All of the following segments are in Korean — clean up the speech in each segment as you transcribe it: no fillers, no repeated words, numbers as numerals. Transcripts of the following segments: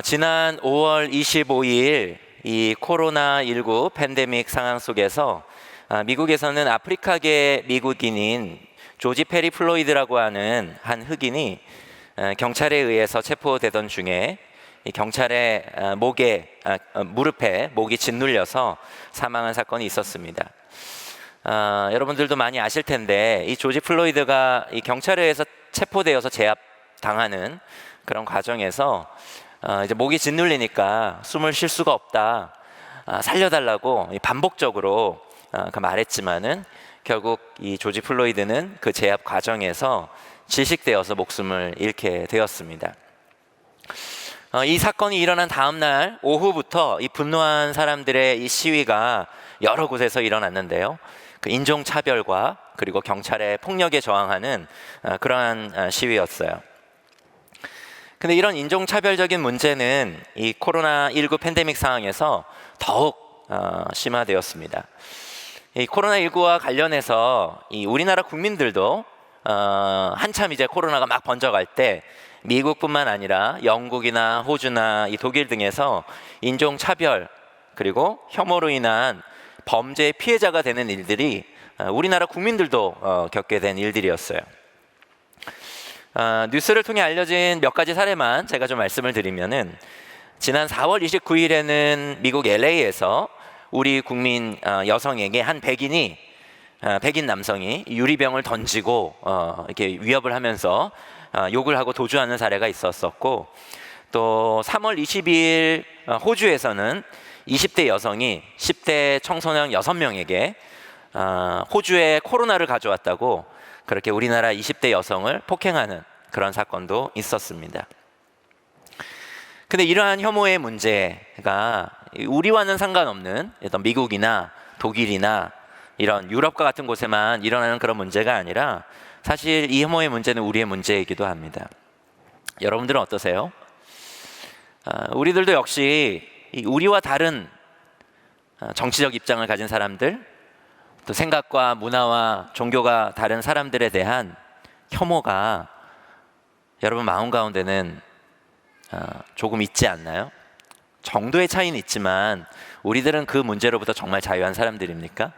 지난 5월 25일 이 코로나19 팬데믹 상황 속에서 미국에서는 아프리카계 미국인인 조지 페리 플로이드라고 하는 한 흑인이 경찰에 의해서 체포되던 중에 이 경찰의 무릎에 목이 짓눌려서 사망한 사건이 있었습니다. 여러분들도 많이 아실 텐데 이 조지 플로이드가 이 경찰에 의해서 체포되어서 제압당하는 그런 과정에서 이제 목이 짓눌리니까 숨을 쉴 수가 없다, 살려달라고 반복적으로 말했지만은 결국 이 조지 플로이드는 그 제압 과정에서 질식되어서 목숨을 잃게 되었습니다. 이 사건이 일어난 다음 날 오후부터 이 분노한 사람들의 이 시위가 여러 곳에서 일어났는데요. 그 인종차별과 그리고 경찰의 폭력에 저항하는 그러한 시위였어요. 근데 이런 인종차별적인 문제는 이 코로나19 팬데믹 상황에서 더욱 심화되었습니다. 이 코로나19와 관련해서 이 우리나라 국민들도 한참 이제 코로나가 막 번져갈 때 미국뿐만 아니라 영국이나 호주나 이 독일 등에서 인종차별 그리고 혐오로 인한 범죄의 피해자가 되는 일들이 우리나라 국민들도 겪게 된 일들이었어요. 뉴스를 통해 알려진 몇 가지 사례만 제가 좀 말씀을 드리면은 지난 4월 29일에는 미국 LA에서 우리 국민 여성에게 한 백인 남성이 유리병을 던지고 이렇게 위협을 하면서 욕을 하고 도주하는 사례가 있었었고, 또 3월 22일 호주에서는 20대 여성이 10대 청소년 6명에게 호주에 코로나를 가져왔다고 그렇게 우리나라 20대 여성을 폭행하는 그런 사건도 있었습니다. 근데 이러한 혐오의 문제가 우리와는 상관없는 어떤 미국이나 독일이나 이런 유럽과 같은 곳에만 일어나는 그런 문제가 아니라 사실 이 혐오의 문제는 우리의 문제이기도 합니다. 여러분들은 어떠세요? 우리들도 역시 우리와 다른 정치적 입장을 가진 사람들, 또 생각과 문화와 종교가 다른 사람들에 대한 혐오가 여러분 마음 가운데는 조금 있지 않나요? 정도의 차이는 있지만 우리들은 그 문제로부터 정말 자유한 사람들입니까?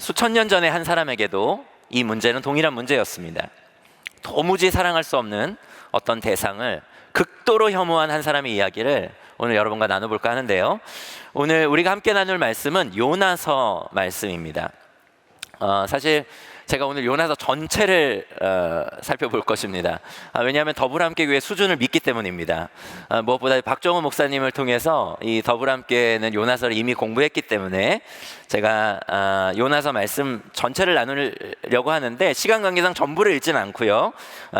수천 년 전에 한 사람에게도 이 문제는 동일한 문제였습니다. 도무지 사랑할 수 없는 어떤 대상을 극도로 혐오한 한 사람의 이야기를 오늘 여러분과 나눠볼까 하는데요. 오늘 우리가 함께 나눌 말씀은 요나서 말씀입니다. 사실 제가 오늘 요나서 전체를 살펴볼 것입니다. 왜냐하면 더불함교회 수준을 믿기 때문입니다. 무엇보다 박정호 목사님을 통해서 이 더불함교회는 요나서를 이미 공부했기 때문에 제가 요나서 말씀 전체를 나누려고 하는데 시간 관계상 전부를 읽지는 않고요.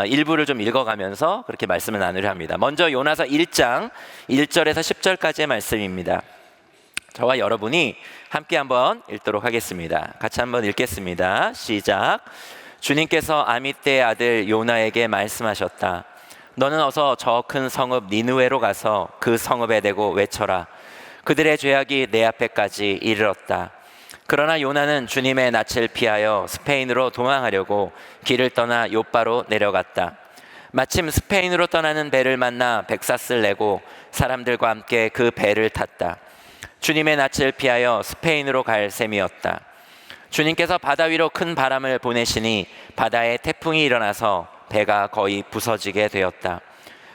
일부를 좀 읽어가면서 그렇게 말씀을 나누려 합니다. 먼저 요나서 1장 1절에서 10절까지의 말씀입니다. 저와 여러분이 함께 한번 읽도록 하겠습니다. 같이 한번 읽겠습니다. 시작. 주님께서 아미떼의 아들 요나에게 말씀하셨다. 너는 어서 저 큰 성읍 니느웨로 가서 그 성읍에 대고 외쳐라. 그들의 죄악이 내 앞에까지 이르렀다. 그러나 요나는 주님의 낯을 피하여 스페인으로 도망하려고 길을 떠나 요빠로 내려갔다. 마침 스페인으로 떠나는 배를 만나 백사스를 내고 사람들과 함께 그 배를 탔다. 주님의 낯을 피하여 스페인으로 갈 셈이었다. 주님께서 바다 위로 큰 바람을 보내시니 바다에 태풍이 일어나서 배가 거의 부서지게 되었다.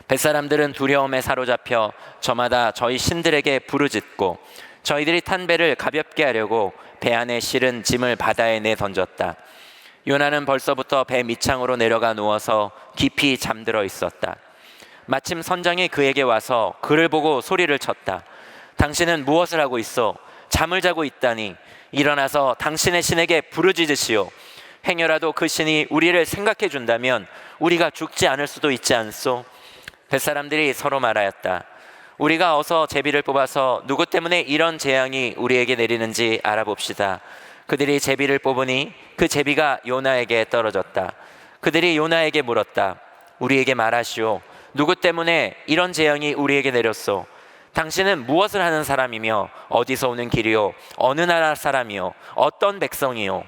뱃사람들은 두려움에 사로잡혀 저마다 저희 신들에게 부르짖고 저희들이 탄 배를 가볍게 하려고 배 안에 실은 짐을 바다에 내던졌다. 요나는 벌써부터 배 밑창으로 내려가 누워서 깊이 잠들어 있었다. 마침 선장이 그에게 와서 그를 보고 소리를 쳤다. 당신은 무엇을 하고 있어? 잠을 자고 있다니 일어나서 당신의 신에게 부르짖으시오. 행여라도 그 신이 우리를 생각해 준다면 우리가 죽지 않을 수도 있지 않소? 뱃사람들이 서로 말하였다. 우리가 어서 제비를 뽑아서 누구 때문에 이런 재앙이 우리에게 내리는지 알아봅시다. 그들이 제비를 뽑으니 그 제비가 요나에게 떨어졌다. 그들이 요나에게 물었다. 우리에게 말하시오. 누구 때문에 이런 재앙이 우리에게 내렸소? 당신은 무엇을 하는 사람이며 어디서 오는 길이요? 어느 나라 사람이요? 어떤 백성이요?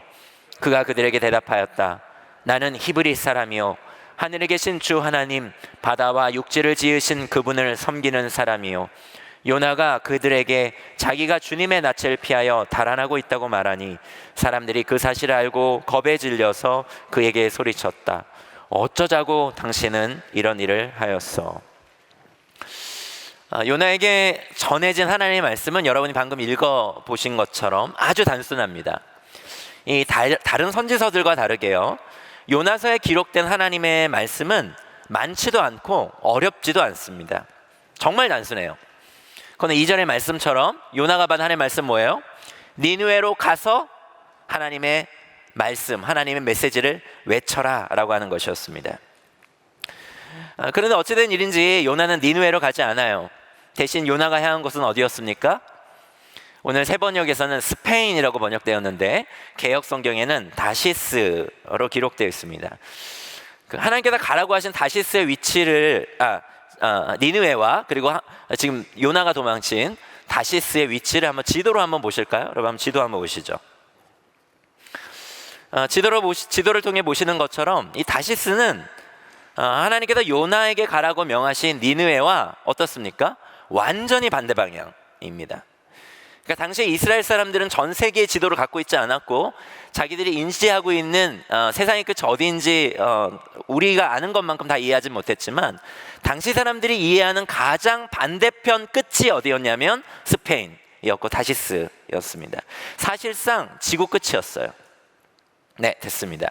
그가 그들에게 대답하였다. 나는 히브리 사람이요 하늘에 계신 주 하나님, 바다와 육지를 지으신 그분을 섬기는 사람이요, 요나가 그들에게 자기가 주님의 낯을 피하여 달아나고 있다고 말하니 사람들이 그 사실을 알고 겁에 질려서 그에게 소리쳤다. 어쩌자고 당신은 이런 일을 하였어. 요나에게 전해진 하나님의 말씀은 여러분이 방금 읽어보신 것처럼 아주 단순합니다. 이 다른 선지서들과 다르게요, 요나서에 기록된 하나님의 말씀은 많지도 않고 어렵지도 않습니다. 정말 단순해요. 그런데 2절의 말씀처럼 요나가 받은 하나님의 말씀 뭐예요? 니느웨로 가서 하나님의 말씀, 하나님의 메시지를 외쳐라 라고 하는 것이었습니다. 그런데 어찌된 일인지 요나는 니느웨로 가지 않아요. 대신 요나가 향한 곳은 어디였습니까? 오늘 세 번역에서는 스페인이라고 번역되었는데 개역 성경에는 다시스로 기록되어 있습니다. 하나님께서 가라고 하신 다시스의 위치를 니느웨와 그리고 지금 요나가 도망친 다시스의 위치를 한번 지도로 한번 보실까요? 여러분 한번 지도 한번 보시죠. 지도를 통해 보시는 것처럼 이 다시스는 하나님께서 요나에게 가라고 명하신 니느웨와 어떻습니까? 완전히 반대 방향입니다. 그러니까 당시에 이스라엘 사람들은 전 세계의 지도를 갖고 있지 않았고 자기들이 인지하고 있는 세상의 끝이 어디인지 우리가 아는 것만큼 다 이해하지 못했지만 당시 사람들이 이해하는 가장 반대편 끝이 어디였냐면 스페인이었고 다시스였습니다. 사실상 지구 끝이었어요. 네, 됐습니다.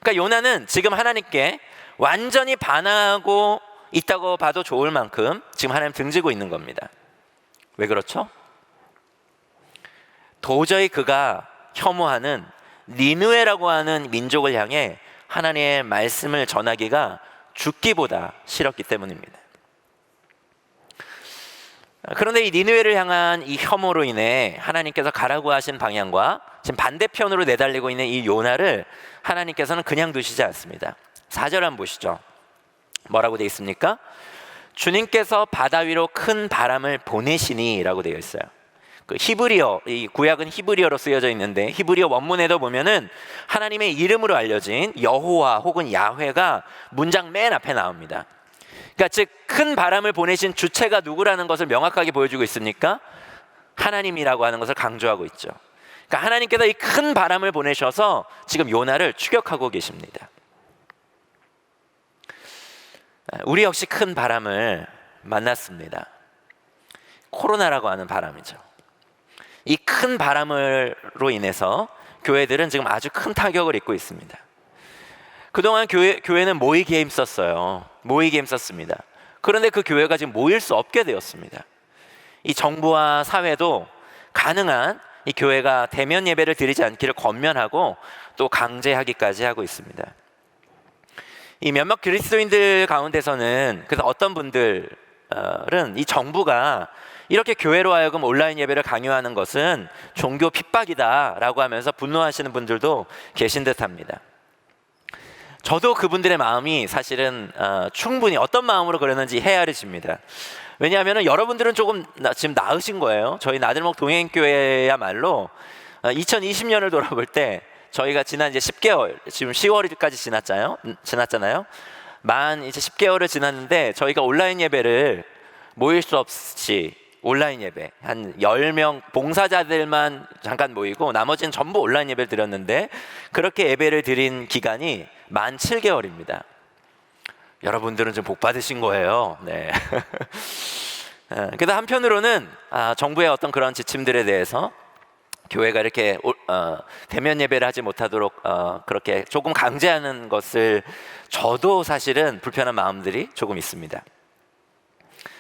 그러니까 요나는 지금 하나님께 완전히 반항하고 있다고 봐도 좋을 만큼 지금 하나님 등지고 있는 겁니다. 왜 그렇죠? 도저히 그가 혐오하는 니느웨라고 하는 민족을 향해 하나님의 말씀을 전하기가 죽기보다 싫었기 때문입니다. 그런데 이 니느웨를 향한 이 혐오로 인해 하나님께서 가라고 하신 방향과 지금 반대편으로 내달리고 있는 이 요나를 하나님께서는 그냥 두시지 않습니다. 4절 한번 보시죠. 뭐라고 되어 있습니까? 주님께서 바다 위로 큰 바람을 보내시니 라고 되어 있어요. 그 히브리어, 이 구약은 히브리어로 쓰여져 있는데 히브리어 원문에도 보면은 하나님의 이름으로 알려진 여호와 혹은 야훼가 문장 맨 앞에 나옵니다. 그러니까 즉 큰 바람을 보내신 주체가 누구라는 것을 명확하게 보여주고 있습니까? 하나님이라고 하는 것을 강조하고 있죠. 그러니까 하나님께서 이 큰 바람을 보내셔서 지금 요나를 추격하고 계십니다. 우리 역시 큰 바람을 만났습니다. 코로나라고 하는 바람이죠. 이 큰 바람으로 인해서 교회들은 지금 아주 큰 타격을 입고 있습니다. 그동안 교회는 모이기에 힘썼어요. 모이기에 힘썼습니다. 그런데 그 교회가 지금 모일 수 없게 되었습니다. 이 정부와 사회도 가능한 이 교회가 대면 예배를 드리지 않기를 권면하고 또 강제하기까지 하고 있습니다. 이 몇몇 그리스도인들 가운데서는 그래서 어떤 분들은 이 정부가 이렇게 교회로 하여금 온라인 예배를 강요하는 것은 종교 핍박이다라고 하면서 분노하시는 분들도 계신 듯합니다. 저도 그분들의 마음이 사실은 충분히 어떤 마음으로 그러는지 헤아려집니다. 왜냐하면 여러분들은 조금 지금 나으신 거예요. 저희 나들목 동행교회야말로 2020년을 돌아볼 때 저희가 지난 이제 10개월, 지금 10월까지 지났잖아요. 만 이제 10개월을 지났는데 저희가 온라인 예배를 모일 수 없이 온라인 예배 한 10명 봉사자들만 잠깐 모이고 나머지는 전부 온라인 예배를 드렸는데 그렇게 예배를 드린 기간이 만 7개월입니다. 여러분들은 좀 복 받으신 거예요. 네. 그래서 한편으로는 정부의 어떤 그런 지침들에 대해서 교회가 이렇게 대면 예배를 하지 못하도록 그렇게 조금 강제하는 것을 저도 사실은 불편한 마음들이 조금 있습니다.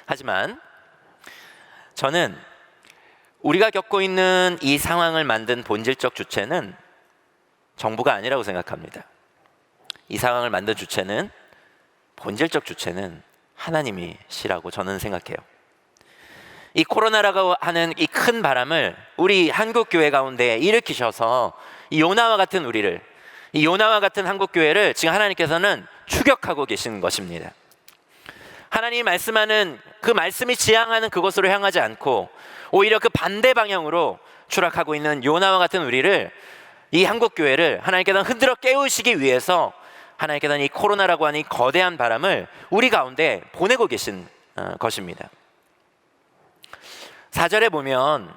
하지만 저는 우리가 겪고 있는 이 상황을 만든 본질적 주체는 정부가 아니라고 생각합니다. 이 상황을 만든 주체는 본질적 주체는 하나님이시라고 저는 생각해요. 이 코로나라고 하는 이 큰 바람을 우리 한국 교회 가운데 일으키셔서 이 요나와 같은 우리를, 이 요나와 같은 한국 교회를 지금 하나님께서는 추격하고 계시는 것입니다. 하나님이 말씀하는 그 말씀이 지향하는 그곳으로 향하지 않고 오히려 그 반대 방향으로 추락하고 있는 요나와 같은 우리를, 이 한국 교회를 하나님께서는 흔들어 깨우시기 위해서 하나님께서는 이 코로나라고 하는 이 거대한 바람을 우리 가운데 보내고 계신 것입니다. 4절에 보면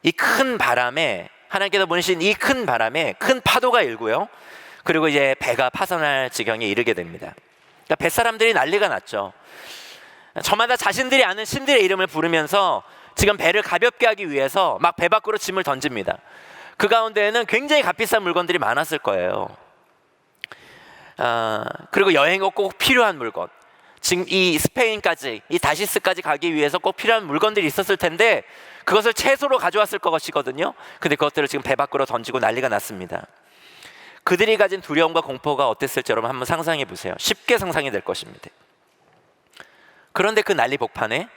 이 큰 바람에, 하나님께서 보내신 이 큰 바람에 큰 파도가 일고요, 그리고 이제 배가 파산할 지경에 이르게 됩니다. 그러니까 뱃사람들이 난리가 났죠. 저마다 자신들이 아는 신들의 이름을 부르면서 지금 배를 가볍게 하기 위해서 막 배 밖으로 짐을 던집니다. 그 가운데에는 굉장히 값비싼 물건들이 많았을 거예요. 그리고 여행에 꼭 필요한 물건, 지금 이 스페인까지, 이 다시스까지 가기 위해서 꼭 필요한 물건들이 있었을 텐데 그것을 채소로 가져왔을 것이거든요. 근데 그것들을 지금 배 밖으로 던지고 난리가 났습니다. 그들이 가진 두려움과 공포가 어땠을지 여러분 한번 상상해 보세요. 쉽게 상상이 될 것입니다. 그런데 그 난리 복판에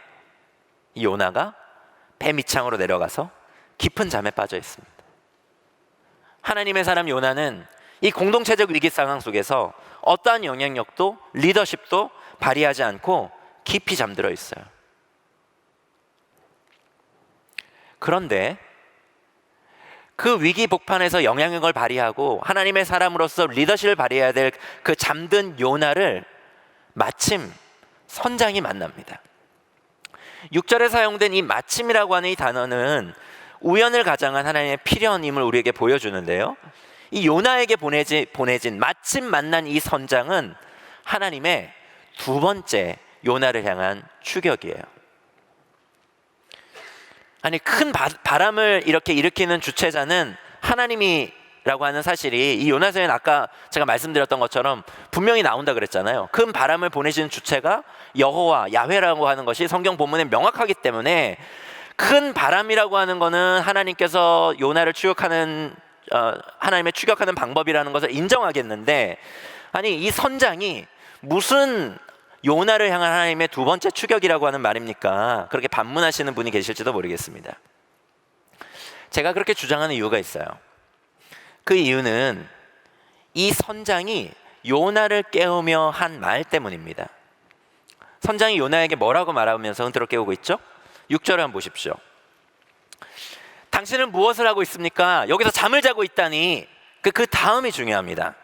이 요나가 배 밑창으로 내려가서 깊은 잠에 빠져 있습니다. 하나님의 사람 요나는 이 공동체적 위기 상황 속에서 어떠한 영향력도 리더십도 발휘하지 않고 깊이 잠들어 있어요. 그런데 그 위기 복판에서 영향력을 발휘하고 하나님의 사람으로서 리더십을 발휘해야 될 그 잠든 요나를 마침 선장이 만납니다. 6절에 사용된 이 마침이라고 하는 이 단어는 우연을 가장한 하나님의 필연임을 우리에게 보여주는데요, 이 요나에게 보내진 마침 만난 이 선장은 하나님의 두 번째 요나를 향한 추격이에요. 아니, 큰 바람을 이렇게 일으키는 주체자는 하나님이라고 하는 사실이 이 요나서에는 아까 제가 말씀드렸던 것처럼 분명히 나온다 그랬잖아요. 큰 바람을 보내시는 주체가 여호와, 야훼라고 하는 것이 성경 본문에 명확하기 때문에 큰 바람이라고 하는 것은 하나님께서 요나를 추격하는 하나님의 추격하는 방법이라는 것을 인정하겠는데, 아니 이 선장이 무슨 요나를 향한 하나님의 두 번째 추격이라고 하는 말입니까? 그렇게 반문하시는 분이 계실지도 모르겠습니다. 제가 그렇게 주장하는 이유가 있어요. 그 이유는 이 선장이 요나를 깨우며 한 말 때문입니다. 선장이 요나에게 뭐라고 말하면서 흔들어 깨우고 있죠? 6절을 한번 보십시오. 당신은 무엇을 하고 있습니까? 여기서 잠을 자고 있다니. 그 다음이 중요합니다.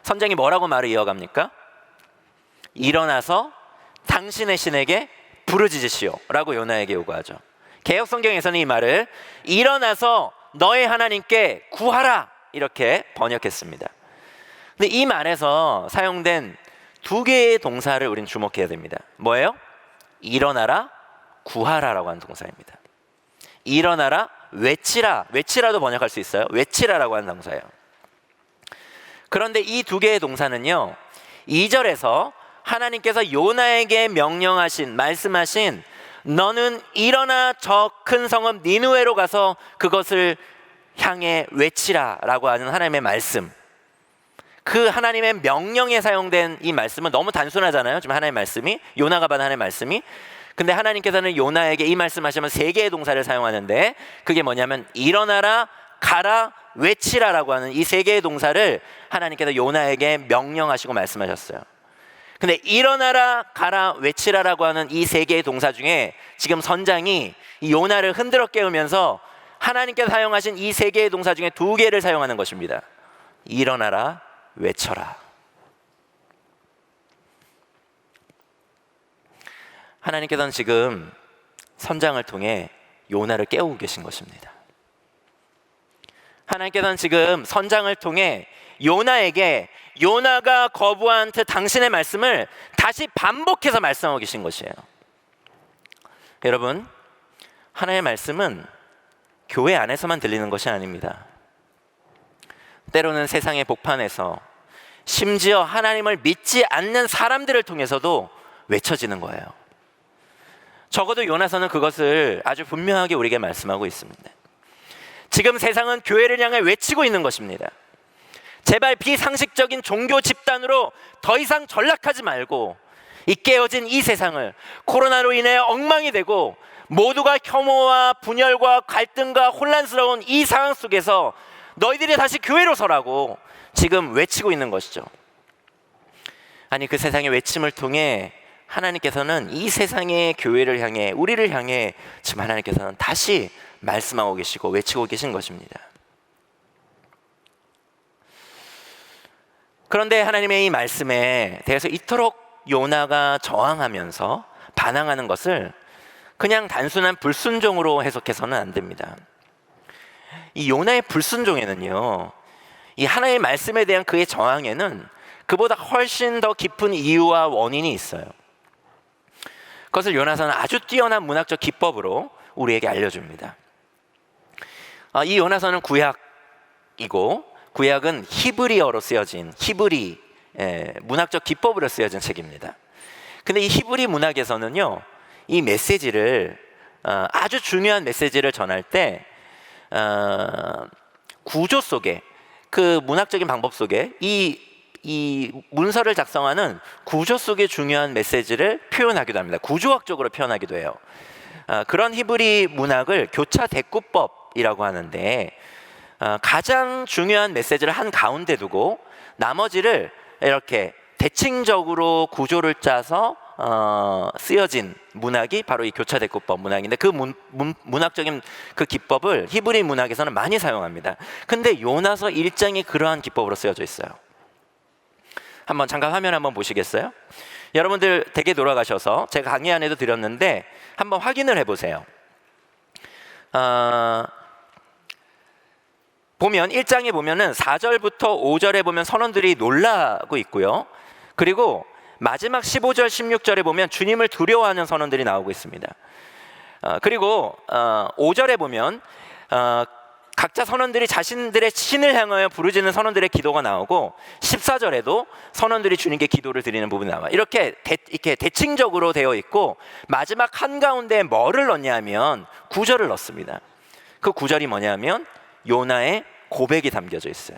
선장이 뭐라고 말을 이어갑니까? 일어나서 당신의 신에게 부르짖으시오 라고 요나에게 요구하죠. 개역 성경에서는 이 말을 일어나서 너의 하나님께 구하라 이렇게 번역했습니다. 근데 이 말에서 사용된 두 개의 동사를 우리는 주목해야 됩니다. 뭐예요? 일어나라, 구하라라고 하는 동사입니다. 일어나라, 외치라, 외치라도 번역할 수 있어요. 외치라라고 하는 동사예요. 그런데 이 두 개의 동사는요, 2절에서 하나님께서 요나에게 말씀하신 너는 일어나 저 큰 성읍 니느웨로 가서 그것을 향해 외치라 라고 하는 하나님의 말씀, 그 하나님의 명령에 사용된 이 말씀은 너무 단순하잖아요. 지금 하나님의 말씀이, 요나가 받은 하나님의 말씀이. 근데 하나님께서는 요나에게 이 말씀하시면 세 개의 동사를 사용하는데 그게 뭐냐면 일어나라, 가라, 외치라라고 하는 이 세 개의 동사를 하나님께서 요나에게 명령하시고 말씀하셨어요. 근데 일어나라, 가라, 외치라라고 하는 이 세 개의 동사 중에 지금 선장이 이 요나를 흔들어 깨우면서 하나님께서 사용하신 이 세 개의 동사 중에 두 개를 사용하는 것입니다. 일어나라, 외쳐라. 하나님께서는 지금 선장을 통해 요나를 깨우고 계신 것입니다. 하나님께서는 지금 선장을 통해 요나에게 요나가 거부한 당신의 말씀을 다시 반복해서 말씀하고 계신 것이에요. 여러분, 하나님의 말씀은 교회 안에서만 들리는 것이 아닙니다. 때로는 세상의 복판에서, 심지어 하나님을 믿지 않는 사람들을 통해서도 외쳐지는 거예요. 적어도 요나서는 그것을 아주 분명하게 우리에게 말씀하고 있습니다. 지금 세상은 교회를 향해 외치고 있는 것입니다. 제발 비상식적인 종교 집단으로 더 이상 전락하지 말고, 이 깨어진 이 세상을 코로나로 인해 엉망이 되고 모두가 혐오와 분열과 갈등과 혼란스러운 이 상황 속에서 너희들이 다시 교회로 서라고 지금 외치고 있는 것이죠. 아니, 그 세상의 외침을 통해 하나님께서는 이 세상의 교회를 향해, 우리를 향해 지금 하나님께서는 다시 말씀하고 계시고 외치고 계신 것입니다. 그런데 하나님의 이 말씀에 대해서 이토록 요나가 저항하면서 반항하는 것을 그냥 단순한 불순종으로 해석해서는 안 됩니다. 이 요나의 불순종에는요, 이 하나님의 말씀에 대한 그의 저항에는 그보다 훨씬 더 깊은 이유와 원인이 있어요. 그것을 요나서는 아주 뛰어난 문학적 기법으로 우리에게 알려줍니다. 이 요나서는 구약이고, 구약은 히브리어로 쓰여진 히브리 문학적 기법으로 쓰여진 책입니다. 근데 이 히브리 문학에서는요, 이 메시지를 아주 중요한 메시지를 전할 때 구조 속에, 그 문학적인 방법 속에 이 문서를 작성하는 구조 속의 중요한 메시지를 표현하기도 합니다. 구조학적으로 표현하기도 해요. 그런 히브리 문학을 교차 대꾸법이라고 하는데, 가장 중요한 메시지를 한 가운데 두고 나머지를 이렇게 대칭적으로 구조를 짜서 쓰여진 문학이 바로 이 교차대꾸법 문학인데, 그 문학적인 그 기법을 히브리 문학에서는 많이 사용합니다. 근데 요나서 1장이 그러한 기법으로 쓰여져 있어요. 한번 잠깐 화면 한번 보시겠어요? 여러분들 댁에 돌아가셔서 제가 강의 안에도 드렸는데 한번 확인을 해보세요. 보면 1장에 보면은 4절부터 5절에 보면 선원들이 놀라고 있고요. 그리고 마지막 15절 16절에 보면 주님을 두려워하는 선원들이 나오고 있습니다. 그리고 5절에 보면 각자 선원들이 자신들의 신을 향하여 부르짖는 선원들의 기도가 나오고, 14절에도 선원들이 주님께 기도를 드리는 부분이 나와요. 이렇게 대칭적으로 되어 있고, 마지막 한가운데 뭐를 넣냐면 9절을 넣습니다. 그 9절이 뭐냐면 요나의 고백이 담겨져 있어요.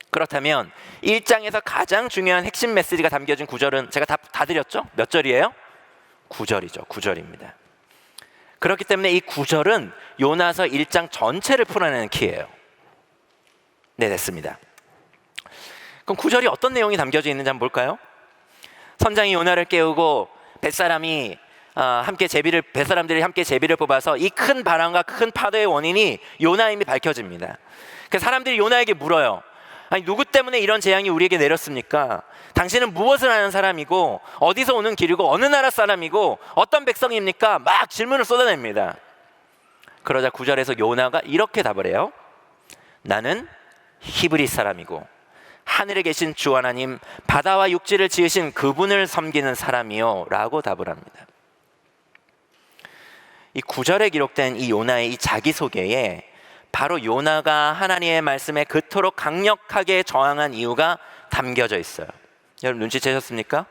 그렇다면 1장에서 가장 중요한 핵심 메시지가 담겨진 9절은 제가 다 드렸죠? 몇 절이에요? 9절이죠. 9절입니다. 그렇기 때문에 이 9절은 요나서 1장 전체를 풀어내는 키예요. 네, 됐습니다. 그럼 9절이 어떤 내용이 담겨져 있는지 한번 볼까요? 선장이 요나를 깨우고 뱃사람들이 함께 제비를 뽑아서 이 큰 바람과 큰 파도의 원인이 요나임이 밝혀집니다. 그래서 사람들이 요나에게 물어요. 아니, 누구 때문에 이런 재앙이 우리에게 내렸습니까? 당신은 무엇을 하는 사람이고 어디서 오는 길이고 어느 나라 사람이고 어떤 백성입니까? 막 질문을 쏟아냅니다. 그러자 9절에서 요나가 이렇게 답을 해요. 나는 히브리 사람이고 하늘에 계신 주 하나님, 바다와 육지를 지으신 그분을 섬기는 사람이요 라고 답을 합니다. 이 9절에 기록된 이 요나의 이 자기소개에 바로 요나가 하나님의 말씀에 그토록 강력하게 저항한 이유가 담겨져 있어요. 여러분 눈치채셨습니까?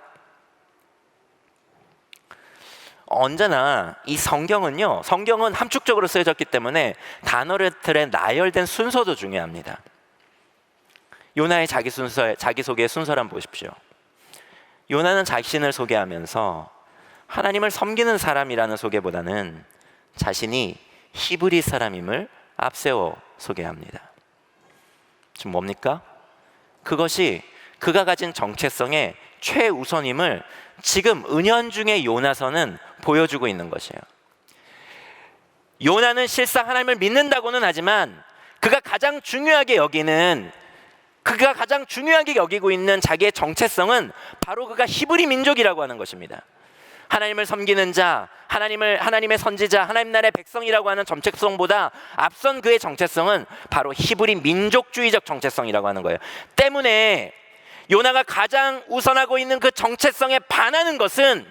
언제나 이 성경은 함축적으로 쓰여졌기 때문에 단어들의 나열된 순서도 중요합니다. 요나의 자기소개의 순서를 한번 보십시오. 요나는 자신을 소개하면서 하나님을 섬기는 사람이라는 소개보다는 자신이 히브리 사람임을 앞세워 소개합니다. 지금 뭡니까? 그것이 그가 가진 정체성의 최우선임을 지금 은연중에 요나서는 보여주고 있는 것이에요. 요나는 실상 하나님을 믿는다고는 하지만 그가 가장 중요하게 여기고 있는 자기의 정체성은 바로 그가 히브리 민족이라고 하는 것입니다. 하나님을 섬기는 자, 하나님의 선지자, 하나님 나라의 백성이라고 하는 정체성보다 앞선 그의 정체성은 바로 히브리 민족주의적 정체성이라고 하는 거예요. 때문에 요나가 가장 우선하고 있는 그 정체성에 반하는 것은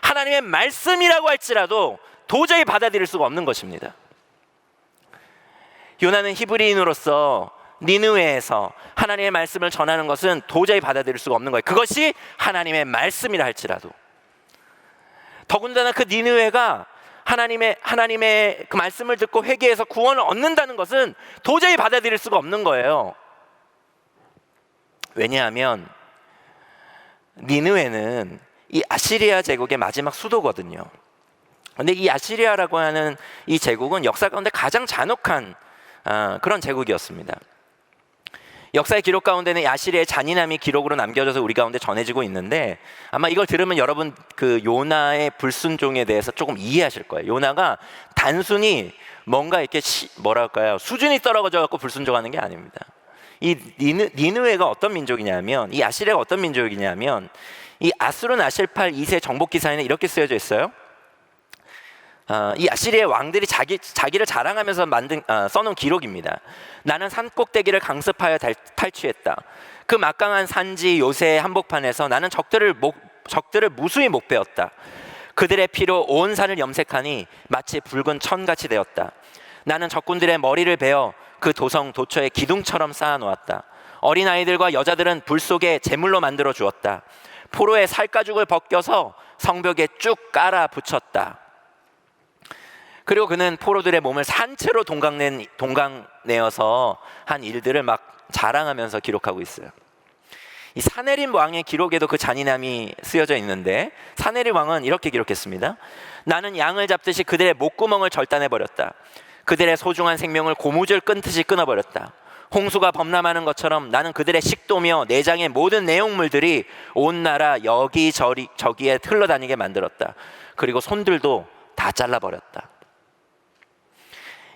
하나님의 말씀이라고 할지라도 도저히 받아들일 수가 없는 것입니다. 요나는 히브리인으로서 니느웨에서 하나님의 말씀을 전하는 것은 도저히 받아들일 수가 없는 거예요. 그것이 하나님의 말씀이라 할지라도. 더군다나 그 니느웨가 하나님의 그 말씀을 듣고 회개해서 구원을 얻는다는 것은 도저히 받아들일 수가 없는 거예요. 왜냐하면 니느웨는 이 아시리아 제국의 마지막 수도거든요. 근데 이 아시리아라고 하는 이 제국은 역사 가운데 가장 잔혹한 그런 제국이었습니다. 역사의 기록 가운데는 아시리아의 잔인함이 기록으로 남겨져서 우리 가운데 전해지고 있는데, 아마 이걸 들으면 여러분 그 요나의 불순종에 대해서 조금 이해하실 거예요. 요나가 단순히 뭔가 이렇게 수준이 떨어져 갖고 불순종하는 게 아닙니다. 이 니느웨가 어떤 민족이냐면, 이 아시리아가 어떤 민족이냐면, 이 아수르 나실팔 2세 정복 기사에는 이렇게 쓰여져 있어요. 이 아시리아의 왕들이 자기를 자랑하면서 써놓은 기록입니다. 나는 산 꼭대기를 강습하여 탈취했다. 그 막강한 산지 요새의 한복판에서 나는 적들을 무수히 목베었다. 그들의 피로 온 산을 염색하니 마치 붉은 천같이 되었다. 나는 적군들의 머리를 베어 그 도처에 기둥처럼 쌓아놓았다. 어린아이들과 여자들은 불 속에 제물로 만들어 주었다. 포로의 살가죽을 벗겨서 성벽에 쭉 깔아 붙였다. 그리고 그는 포로들의 몸을 산채로 동강내어서 한 일들을 막 자랑하면서 기록하고 있어요. 이 사네립 왕의 기록에도 그 잔인함이 쓰여져 있는데, 사네립 왕은 이렇게 기록했습니다. 나는 양을 잡듯이 그들의 목구멍을 절단해버렸다. 그들의 소중한 생명을 고무줄 끊듯이 끊어버렸다. 홍수가 범람하는 것처럼 나는 그들의 식도며 내장의 모든 내용물들이 온 나라 여기저기에 흘러다니게 만들었다. 그리고 손들도 다 잘라버렸다.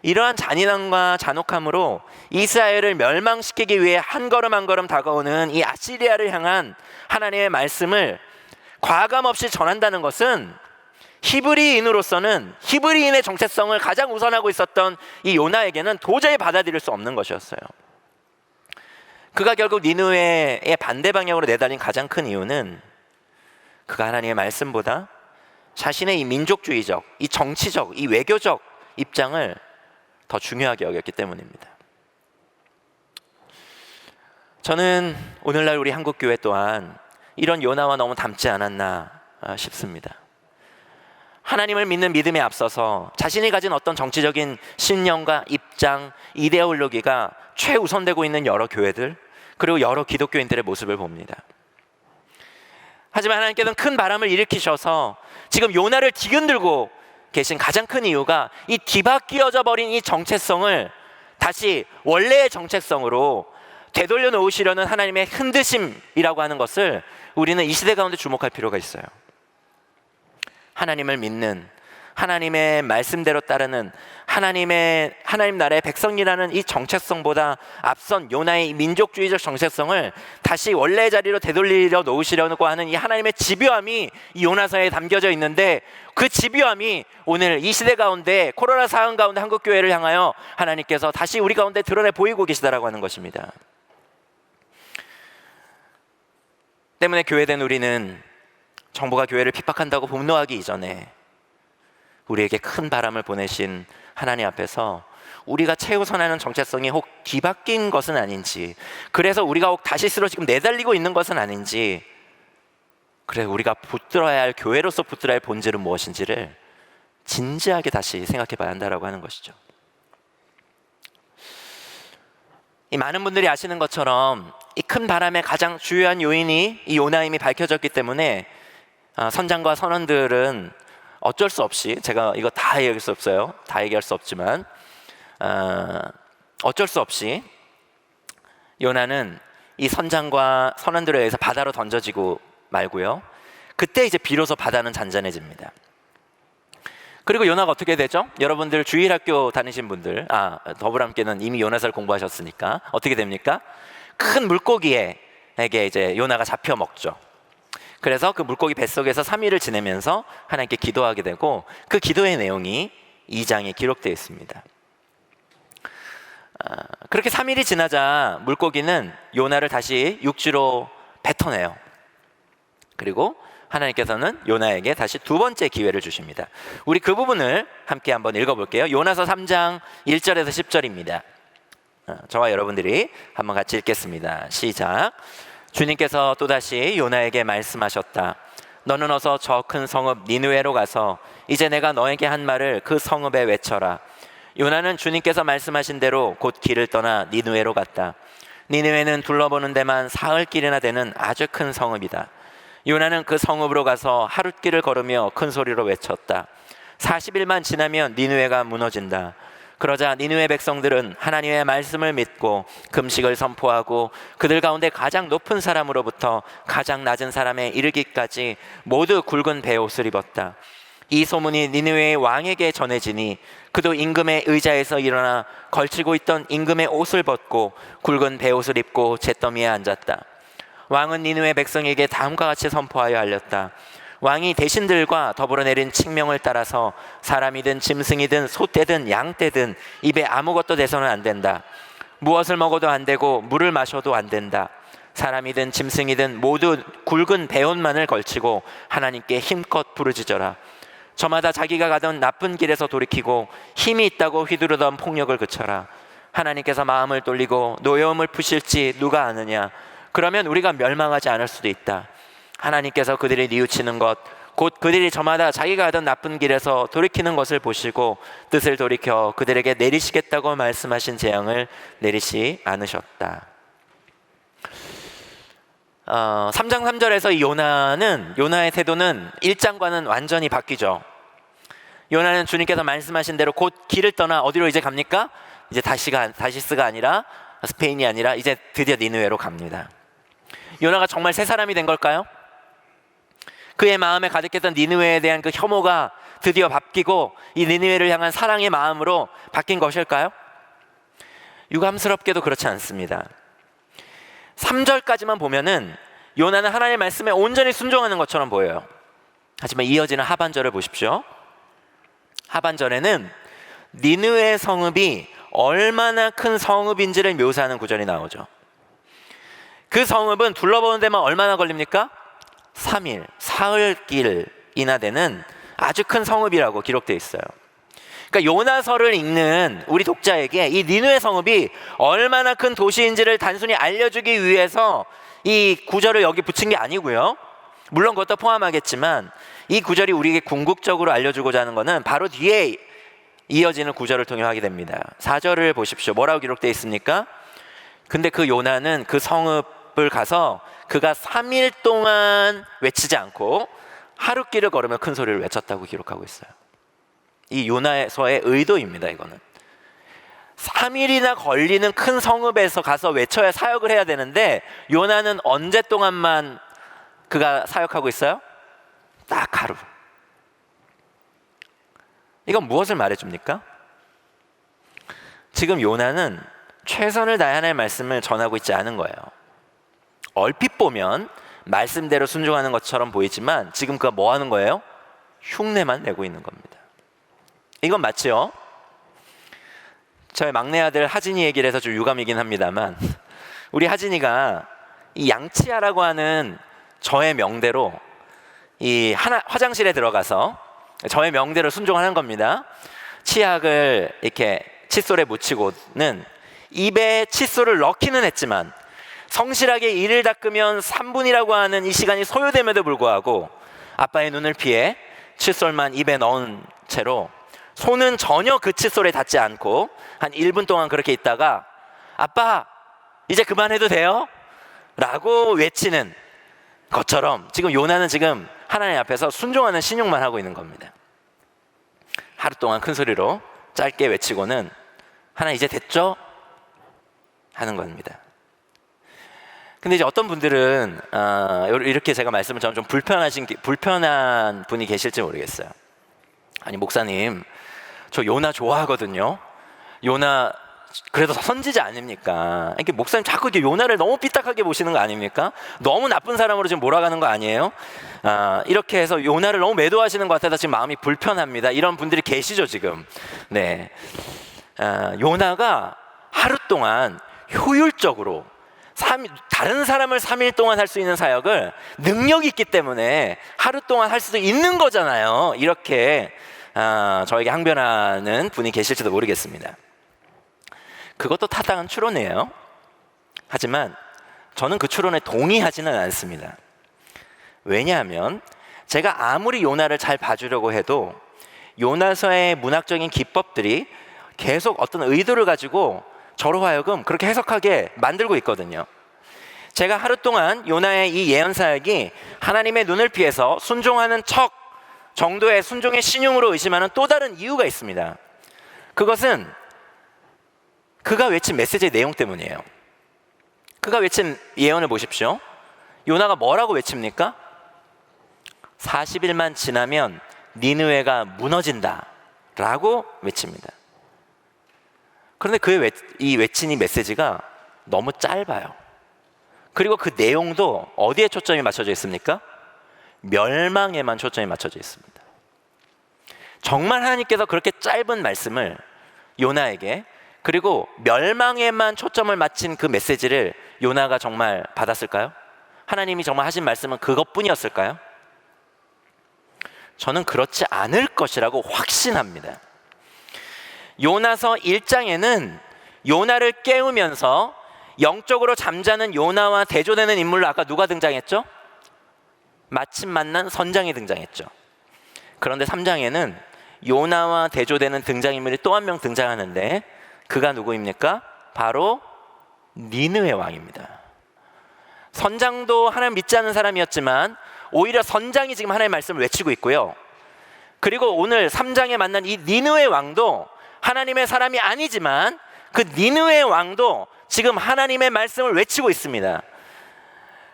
이러한 잔인함과 잔혹함으로 이스라엘을 멸망시키기 위해 한 걸음 한 걸음 다가오는 이 아시리아를 향한 하나님의 말씀을 과감없이 전한다는 것은 히브리인으로서는, 히브리인의 정체성을 가장 우선하고 있었던 이 요나에게는 도저히 받아들일 수 없는 것이었어요. 그가 결국 니느웨의 반대 방향으로 내달린 가장 큰 이유는 그가 하나님의 말씀보다 자신의 이 민족주의적, 이 정치적, 이 외교적 입장을 더 중요하게 여겼기 때문입니다. 저는 오늘날 우리 한국교회 또한 이런 요나와 너무 닮지 않았나 싶습니다. 하나님을 믿는 믿음에 앞서서 자신이 가진 어떤 정치적인 신념과 입장, 이데올로기가 최우선되고 있는 여러 교회들, 그리고 여러 기독교인들의 모습을 봅니다. 하지만 하나님께서는 큰 바람을 일으키셔서 지금 요나를 뒤흔들고 계신 가장 큰 이유가 이 뒤바뀌어져 버린 이 정체성을 다시 원래의 정체성으로 되돌려 놓으시려는 하나님의 흔드심이라고 하는 것을 우리는 이 시대 가운데 주목할 필요가 있어요. 하나님을 믿는, 하나님의 말씀대로 따르는 하나님 나라의 백성이라는 이 정체성보다 앞선 요나의 이 민족주의적 정체성을 다시 원래의 자리로 되돌리려 놓으시려고 하는 이 하나님의 집요함이 이 요나서에 담겨져 있는데, 그 집요함이 오늘 이 시대 가운데, 코로나 상황 가운데 한국교회를 향하여 하나님께서 다시 우리 가운데 드러내 보이고 계시다라고 하는 것입니다. 때문에 교회된 우리는 정부가 교회를 핍박한다고 분노하기 이전에 우리에게 큰 바람을 보내신 하나님 앞에서 우리가 최우선하는 정체성이 혹 뒤바뀐 것은 아닌지, 그래서 우리가 혹 다시스로 지금 내달리고 있는 것은 아닌지, 그래서 우리가 붙들어야 할, 교회로서 붙들어야 할 본질은 무엇인지를 진지하게 다시 생각해 봐야 한다라고 하는 것이죠. 이 많은 분들이 아시는 것처럼 이 큰 바람의 가장 주요한 요인이 이 요나임이 밝혀졌기 때문에 선장과 선원들은 어쩔 수 없이, 제가 이거 다 얘기할 수 없어요. 다 얘기할 수 없지만 어쩔 수 없이 요나는 이 선장과 선원들에 의해서 바다로 던져지고 말고요. 그때 이제 비로소 바다는 잔잔해집니다. 그리고 요나가 어떻게 되죠? 여러분들 주일학교 다니신 분들, 더불함께는 이미 요나서를 공부하셨으니까 어떻게 됩니까? 큰 물고기에게 이제 요나가 잡혀 먹죠. 그래서 그 물고기 뱃속에서 3일을 지내면서 하나님께 기도하게 되고, 그 기도의 내용이 2장에 기록되어 있습니다. 그렇게 3일이 지나자 물고기는 요나를 다시 육지로 뱉어내요. 그리고 하나님께서는 요나에게 다시 두 번째 기회를 주십니다. 우리 그 부분을 함께 한번 읽어볼게요. 요나서 3장 1절에서 10절입니다. 저와 여러분들이 한번 같이 읽겠습니다. 시작. 주님께서 또다시 요나에게 말씀하셨다. 너는 어서 저 큰 성읍 니느웨로 가서 이제 내가 너에게 한 말을 그 성읍에 외쳐라. 요나는 주님께서 말씀하신 대로 곧 길을 떠나 니느웨로 갔다. 니느웨는 둘러보는 데만 사흘길이나 되는 아주 큰 성읍이다. 요나는 그 성읍으로 가서 하룻길을 걸으며 큰 소리로 외쳤다. 40일만 지나면 니느웨가 무너진다. 그러자 니느웨 백성들은 하나님의 말씀을 믿고 금식을 선포하고 그들 가운데 가장 높은 사람으로부터 가장 낮은 사람에 이르기까지 모두 굵은 베옷을 입었다. 이 소문이 니느웨의 왕에게 전해지니 그도 임금의 의자에서 일어나 걸치고 있던 임금의 옷을 벗고 굵은 베옷을 입고 잿더미에 앉았다. 왕은 니느웨 백성에게 다음과 같이 선포하여 알렸다. 왕이 대신들과 더불어 내린 칙명을 따라서 사람이든 짐승이든 소떼든 양떼든 입에 아무것도 대서는 안 된다. 무엇을 먹어도 안 되고 물을 마셔도 안 된다. 사람이든 짐승이든 모두 굵은 베옷만을 걸치고 하나님께 힘껏 부르짖어라. 저마다 자기가 가던 나쁜 길에서 돌이키고 힘이 있다고 휘두르던 폭력을 그쳐라. 하나님께서 마음을 돌리고 노여움을 푸실지 누가 아느냐. 그러면 우리가 멸망하지 않을 수도 있다. 하나님께서 그들이 뉘우치는 것 곧 그들이 저마다 자기가 하던 나쁜 길에서 돌이키는 것을 보시고 뜻을 돌이켜 그들에게 내리시겠다고 말씀하신 재앙을 내리시 않으셨다. 3장 3절에서 요나의 태도는 1장과는 완전히 바뀌죠. 요나는 주님께서 말씀하신 대로 곧 길을 떠나 어디로 이제 갑니까? 이제 다시스가 아니라 스페인이 아니라 이제 드디어 니느웨로 갑니다. 요나가 정말 새 사람이 된 걸까요? 그의 마음에 가득했던 니느웨에 대한 그 혐오가 드디어 바뀌고 이 니느웨를 향한 사랑의 마음으로 바뀐 것일까요? 유감스럽게도 그렇지 않습니다. 3절까지만 보면은 요나는 하나님의 말씀에 온전히 순종하는 것처럼 보여요. 하지만 이어지는 하반절을 보십시오. 하반절에는 니느웨 성읍이 얼마나 큰 성읍인지를 묘사하는 구절이 나오죠. 그 성읍은 둘러보는 데만 얼마나 걸립니까? 3일, 사흘길이나 되는 아주 큰 성읍이라고 기록되어 있어요. 그러니까 요나서를 읽는 우리 독자에게 이 니느웨 성읍이 얼마나 큰 도시인지를 단순히 알려주기 위해서 이 구절을 여기 붙인 게 아니고요. 물론 그것도 포함하겠지만 이 구절이 우리에게 궁극적으로 알려주고자 하는 것은 바로 뒤에 이어지는 구절을 통해 하게 됩니다. 4절을 보십시오. 뭐라고 기록되어 있습니까? 근데 그 요나는 그 성읍을 가서 그가 3일 동안 외치지 않고 하룻길을 걸으며 큰 소리를 외쳤다고 기록하고 있어요. 이 요나서의 의도입니다. 이거는 3일이나 걸리는 큰 성읍에서 가서 외쳐야 사역을 해야 되는데 요나는 언제 동안만 그가 사역하고 있어요? 딱 하루. 이건 무엇을 말해줍니까? 지금 요나는 최선을 다해 하나님의 말씀을 전하고 있지 않은 거예요. 얼핏 보면 말씀대로 순종하는 것처럼 보이지만 지금 그가 뭐 하는 거예요? 흉내만 내고 있는 겁니다. 이건 맞죠? 저희 막내 아들 하진이 얘기를 해서 좀 유감이긴 합니다만 우리 하진이가 이 양치하라고 하는 저의 명대로 이 화장실에 들어가서 저의 명대로 순종하는 겁니다. 치약을 이렇게 칫솔에 묻히고는 입에 칫솔을 넣기는 했지만 성실하게 이를 닦으면 3분이라고 하는 이 시간이 소요됨에도 불구하고 아빠의 눈을 피해 칫솔만 입에 넣은 채로 손은 전혀 그 칫솔에 닿지 않고 한 1분 동안 그렇게 있다가 아빠 이제 그만해도 돼요? 라고 외치는 것처럼 지금 요나는 지금 하나님 앞에서 순종하는 신용만 하고 있는 겁니다. 하루 동안 큰 소리로 짧게 외치고는 하나 이제 됐죠? 하는 겁니다. 근데 이제 어떤 분들은 이렇게 제가 말씀을 좀 불편한 분이 계실지 모르겠어요. 아니 목사님 저 요나 좋아하거든요. 요나 그래도 선지자 아닙니까? 이렇게 목사님 자꾸 이렇게 요나를 너무 삐딱하게 보시는 거 아닙니까? 너무 나쁜 사람으로 지금 몰아가는 거 아니에요? 이렇게 해서 요나를 너무 매도하시는 것 같아서 지금 마음이 불편합니다. 이런 분들이 계시죠 지금. 네, 요나가 하루 동안 효율적으로 다른 사람을 3일 동안 할 수 있는 사역을 능력이 있기 때문에 하루 동안 할 수도 있는 거잖아요. 이렇게 저에게 항변하는 분이 계실지도 모르겠습니다. 그것도 타당한 추론이에요. 하지만 저는 그 추론에 동의하지는 않습니다. 왜냐하면 제가 아무리 요나를 잘 봐주려고 해도 요나서의 문학적인 기법들이 계속 어떤 의도를 가지고 저로 하여금 그렇게 해석하게 만들고 있거든요. 제가 하루 동안 요나의 이 예언 사역이 하나님의 눈을 피해서 순종하는 척 정도의 순종의 신용으로 의심하는 또 다른 이유가 있습니다. 그것은 그가 외친 메시지의 내용 때문이에요. 그가 외친 예언을 보십시오. 요나가 뭐라고 외칩니까? 40일만 지나면 니느웨가 무너진다라고 외칩니다. 그런데 이 외친 이 메시지가 너무 짧아요. 그리고 그 내용도 어디에 초점이 맞춰져 있습니까? 멸망에만 초점이 맞춰져 있습니다. 정말 하나님께서 그렇게 짧은 말씀을 요나에게, 그리고 멸망에만 초점을 맞춘 그 메시지를 요나가 정말 받았을까요? 하나님이 정말 하신 말씀은 그것뿐이었을까요? 저는 그렇지 않을 것이라고 확신합니다. 요나서 1장에는 요나를 깨우면서 영적으로 잠자는 요나와 대조되는 인물로 아까 누가 등장했죠? 마침 만난 선장이 등장했죠. 그런데 3장에는 요나와 대조되는 등장인물이 또 한 명 등장하는데 그가 누구입니까? 바로 니느웨 왕입니다. 선장도 하나님 믿지 않는 사람이었지만 오히려 선장이 지금 하나님의 말씀을 외치고 있고요. 그리고 오늘 3장에 만난 이 니느웨 왕도 하나님의 사람이 아니지만 그 니느웨 왕도 지금 하나님의 말씀을 외치고 있습니다.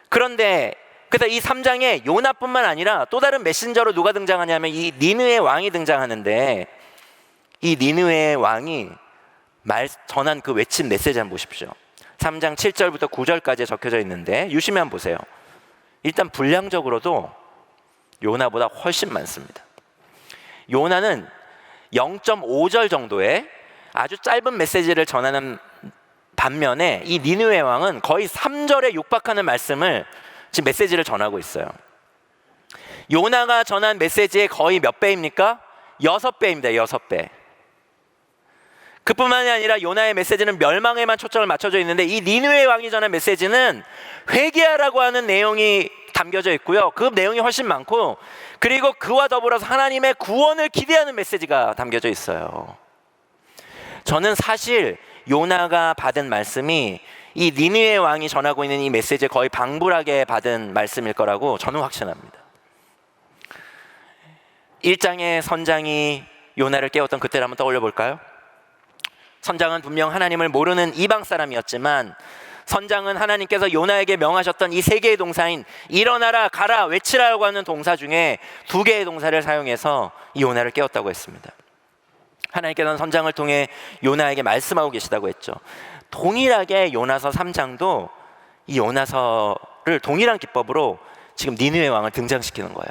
그런데 그래서 이 3장에 요나뿐만 아니라 또 다른 메신저로 누가 등장하냐면 이 니느웨 왕이 등장하는데, 이 니느웨 왕이 전한 그 외친 메시지 한번 보십시오. 3장 7절부터 9절까지 적혀져 있는데 유심히 한번 보세요. 일단 분량적으로도 요나보다 훨씬 많습니다. 요나는 0.5절 정도의 아주 짧은 메시지를 전하는 반면에 이 니느웨 왕은 거의 3절에 육박하는 말씀을 지금 메시지를 전하고 있어요. 요나가 전한 메시지의 거의 몇 배입니까? 6배입니다. 6배. 그뿐만이 아니라 요나의 메시지는 멸망에만 초점을 맞춰져 있는데 이 니느웨 왕이 전한 메시지는 회개하라고 하는 내용이 담겨져 있고요. 그 내용이 훨씬 많고, 그리고 그와 더불어서 하나님의 구원을 기대하는 메시지가 담겨져 있어요. 저는 사실 요나가 받은 말씀이 이 니느웨 왕이 전하고 있는 이 메시지에 거의 방불하게 받은 말씀일 거라고 저는 확신합니다. 1장의 선장이 요나를 깨웠던 그때를 한번 떠올려 볼까요? 선장은 분명 하나님을 모르는 이방 사람이었지만 선장은 하나님께서 요나에게 명하셨던 이 3개의 동사인 일어나라, 가라, 외치라고 하는 동사 중에 2개의 동사를 사용해서 이 요나를 깨웠다고 했습니다. 하나님께서는 선장을 통해 요나에게 말씀하고 계시다고 했죠. 동일하게 요나서 3장도 이 요나서를 동일한 기법으로 지금 니느웨 왕을 등장시키는 거예요.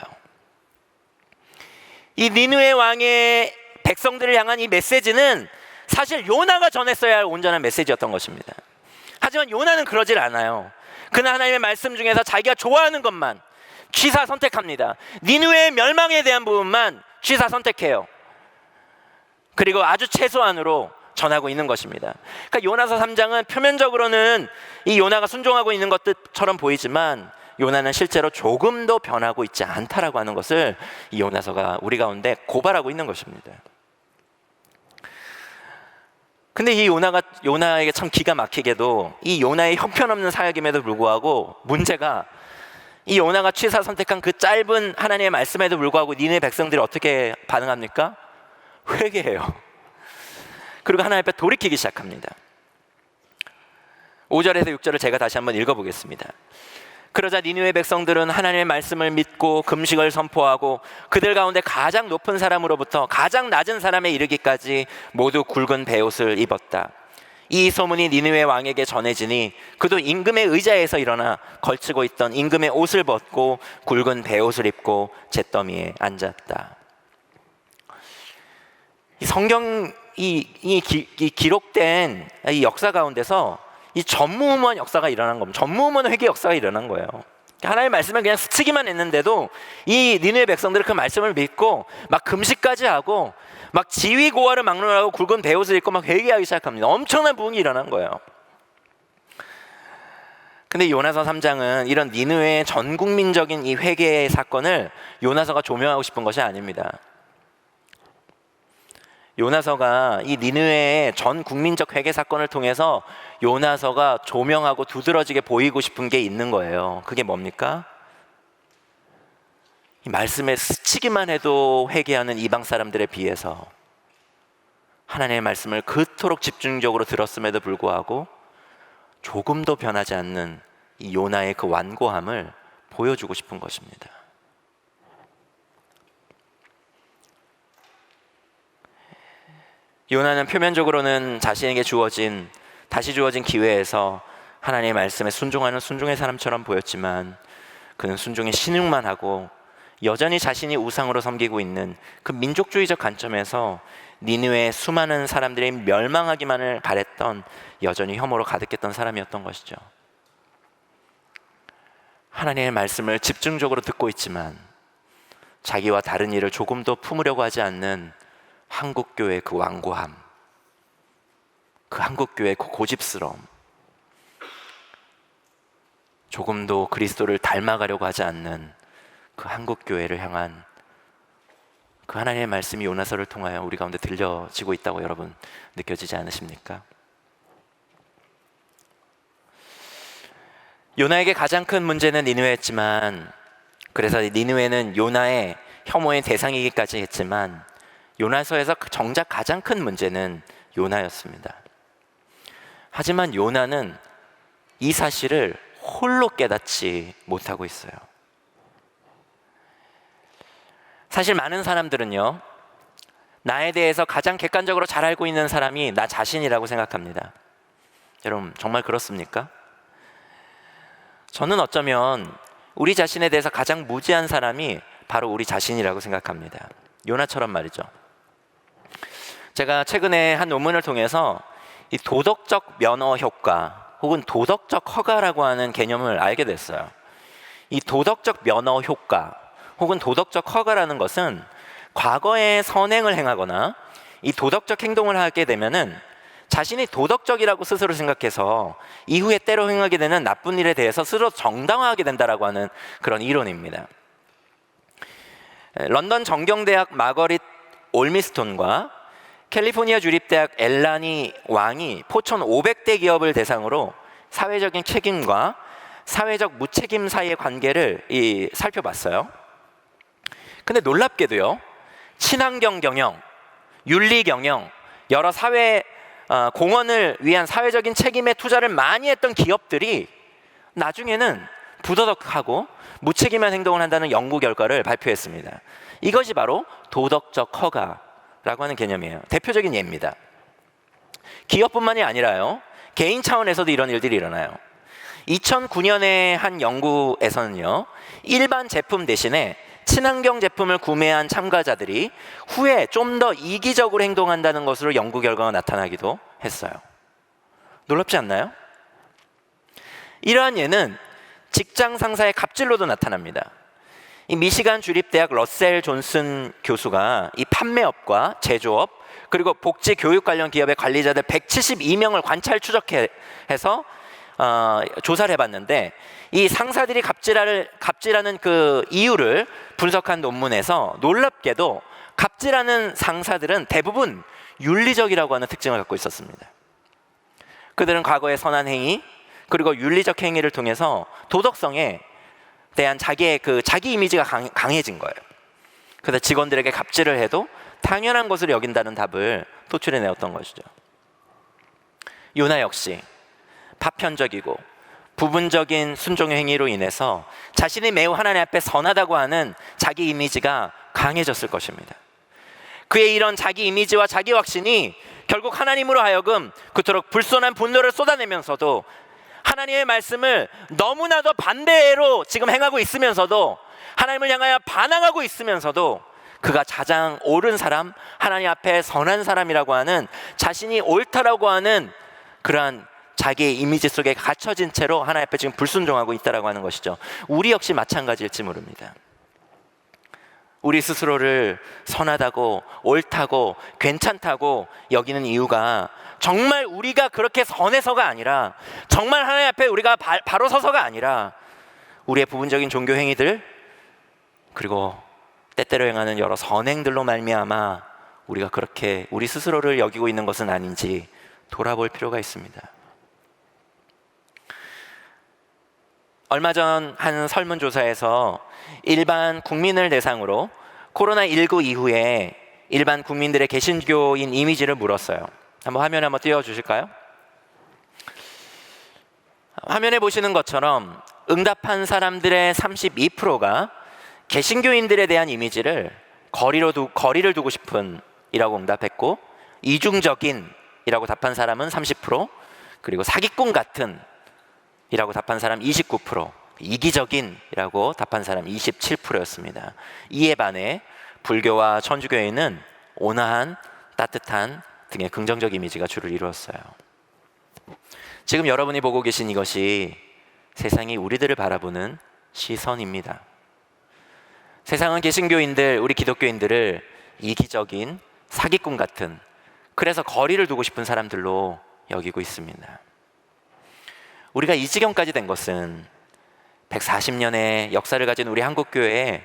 이 니느웨 왕의 백성들을 향한 이 메시지는 사실 요나가 전했어야 할 온전한 메시지였던 것입니다. 하지만 요나는 그러질 않아요. 그는 하나님의 말씀 중에서 자기가 좋아하는 것만 취사 선택합니다. 니느웨의 멸망에 대한 부분만 취사 선택해요. 그리고 아주 최소한으로 전하고 있는 것입니다. 그러니까 요나서 3장은 표면적으로는 이 요나가 순종하고 있는 것처럼 보이지만 요나는 실제로 조금도 변하고 있지 않다라고 하는 것을 이 요나서가 우리 가운데 고발하고 있는 것입니다. 근데 이 요나에게 참 기가 막히게도 이 요나의 형편없는 사역임에도 불구하고 문제가, 이 요나가 취사 선택한 그 짧은 하나님의 말씀에도 불구하고 니네 백성들이 어떻게 반응합니까? 회개해요. 그리고 하나님 앞에 돌이키기 시작합니다. 5절에서 6절을 제가 다시 한번 읽어보겠습니다. 그러자 니느웨 백성들은 하나님의 말씀을 믿고 금식을 선포하고 그들 가운데 가장 높은 사람으로부터 가장 낮은 사람에 이르기까지 모두 굵은 베옷을 입었다. 이 소문이 니느웨 왕에게 전해지니 그도 임금의 의자에서 일어나 걸치고 있던 임금의 옷을 벗고 굵은 베옷을 입고 잿더미에 앉았다. 이 성경 이 기록된 이 역사 가운데서 이 전무후무한 역사가 일어난 겁니다. 전무후무한 회개 역사가 일어난 거예요. 하나님의 말씀을 그냥 스치기만 했는데도 이 니느웨 백성들은 그 말씀을 믿고 막 금식까지 하고 막 지위고하를 막론하고 굵은 베옷을 입고 막 회개하기 시작합니다. 엄청난 부흥이 일어난 거예요. 근데 요나서 3장은 이런 니느웨의 전 국민적인 이 회개의 사건을 요나서가 조명하고 싶은 것이 아닙니다. 요나서가 이 니느웨의 전 국민적 회개 사건을 통해서 요나서가 조명하고 두드러지게 보이고 싶은 게 있는 거예요. 그게 뭡니까? 이 말씀에 스치기만 해도 회개하는 이방 사람들에 비해서 하나님의 말씀을 그토록 집중적으로 들었음에도 불구하고 조금도 변하지 않는 이 요나의 그 완고함을 보여주고 싶은 것입니다. 요나는 표면적으로는 자신에게 다시 주어진 기회에서 하나님의 말씀에 순종하는 순종의 사람처럼 보였지만 그는 순종에 신용만 하고 여전히 자신이 우상으로 섬기고 있는 그 민족주의적 관점에서 니느웨의 수많은 사람들이 멸망하기만을 바랬던, 여전히 혐오로 가득했던 사람이었던 것이죠. 하나님의 말씀을 집중적으로 듣고 있지만 자기와 다른 일을 조금도 품으려고 하지 않는 한국교회의 그 완고함, 그 한국교회의 그 고집스러움, 조금도 그리스도를 닮아가려고 하지 않는 그 한국교회를 향한 그 하나님의 말씀이 요나서를 통하여 우리 가운데 들려지고 있다고 여러분 느껴지지 않으십니까? 요나에게 가장 큰 문제는 니느웨였지만, 그래서 니느웨는 요나의 혐오의 대상이기까지 했지만 요나서에서 정작 가장 큰 문제는 요나였습니다. 하지만 요나는 이 사실을 홀로 깨닫지 못하고 있어요. 사실 많은 사람들은요, 나에 대해서 가장 객관적으로 잘 알고 있는 사람이 나 자신이라고 생각합니다. 여러분 정말 그렇습니까? 저는 어쩌면 우리 자신에 대해서 가장 무지한 사람이 바로 우리 자신이라고 생각합니다. 요나처럼 말이죠. 제가 최근에 한 논문을 통해서 이 도덕적 면허 효과 혹은 도덕적 허가라고 하는 개념을 알게 됐어요. 이 도덕적 면허 효과 혹은 도덕적 허가라는 것은 과거에 선행을 행하거나 이 도덕적 행동을 하게 되면은 자신이 도덕적이라고 스스로 생각해서 이후에 때로 행하게 되는 나쁜 일에 대해서 스스로 정당화하게 된다라고 하는 그런 이론입니다. 런던 정경대학 마거릿 올미스톤과 캘리포니아 주립대학 엘라니 왕이 포천 500대 기업을 대상으로 사회적인 책임과 사회적 무책임 사이의 관계를 살펴봤어요. 근데 놀랍게도요, 친환경 경영, 윤리 경영, 여러 사회 공헌을 위한 사회적인 책임에 투자를 많이 했던 기업들이 나중에는 부도덕하고 무책임한 행동을 한다는 연구 결과를 발표했습니다. 이것이 바로 도덕적 허가라고 하는 개념이에요. 대표적인 예입니다. 기업뿐만이 아니라요, 개인 차원에서도 이런 일들이 일어나요. 2009년에 한 연구에서는요, 일반 제품 대신에 친환경 제품을 구매한 참가자들이 후에 좀 더 이기적으로 행동한다는 것으로 연구 결과가 나타나기도 했어요. 놀랍지 않나요? 이러한 예는 직장 상사의 갑질로도 나타납니다. 이 미시간 주립대학 러셀 존슨 교수가 이 판매업과 제조업 그리고 복지 교육 관련 기업의 관리자들 172명을 관찰 추적해서 조사를 해봤는데, 이 상사들이 갑질하는 그 이유를 분석한 논문에서 놀랍게도 갑질하는 상사들은 대부분 윤리적이라고 하는 특징을 갖고 있었습니다. 그들은 과거의 선한 행위 그리고 윤리적 행위를 통해서 도덕성에 대한 자기 이미지가 강해진 거예요. 그래서 직원들에게 갑질을 해도 당연한 것으로 여긴다는 답을 도출해 내었던 것이죠. 요나 역시 파편적이고 부분적인 순종의 행위로 인해서 자신이 매우 하나님 앞에 선하다고 하는 자기 이미지가 강해졌을 것입니다. 그의 이런 자기 이미지와 자기 확신이 결국 하나님으로 하여금 그토록 불손한 분노를 쏟아내면서도 하나님의 말씀을 너무나도 반대로 지금 행하고 있으면서도, 하나님을 향하여 반항하고 있으면서도 그가 가장 옳은 사람, 하나님 앞에 선한 사람이라고 하는, 자신이 옳다라고 하는 그러한 자기의 이미지 속에 갇혀진 채로 하나님 앞에 지금 불순종하고 있다라고 하는 것이죠. 우리 역시 마찬가지일지 모릅니다. 우리 스스로를 선하다고 옳다고 괜찮다고 여기는 이유가 정말 우리가 그렇게 선해서가 아니라, 정말 하나님 앞에 우리가 바로 서서가 아니라 우리의 부분적인 종교 행위들 그리고 때때로 행하는 여러 선행들로 말미암아 우리가 그렇게 우리 스스로를 여기고 있는 것은 아닌지 돌아볼 필요가 있습니다. 얼마 전 한 설문조사에서 일반 국민을 대상으로 코로나19 이후에 일반 국민들의 개신교인 이미지를 물었어요. 화면에 한번 띄워주실까요? 화면에 보시는 것처럼 응답한 사람들의 32%가 개신교인들에 대한 이미지를 거리를 두고 싶은 이라고 응답했고, 이중적인이라고 답한 사람은 30%, 그리고 사기꾼 같은 이라고 답한 사람 29%, 이기적인이라고 답한 사람 27%였습니다. 이에 반해 불교와 천주교에는 온화한, 따뜻한 등의 긍정적 이미지가 주를 이루었어요. 지금 여러분이 보고 계신 이것이 세상이 우리들을 바라보는 시선입니다. 세상은 개신교인들, 우리 기독교인들을 이기적인, 사기꾼 같은, 그래서 거리를 두고 싶은 사람들로 여기고 있습니다. 우리가 이 지경까지 된 것은 140년의 역사를 가진 우리 한국교회의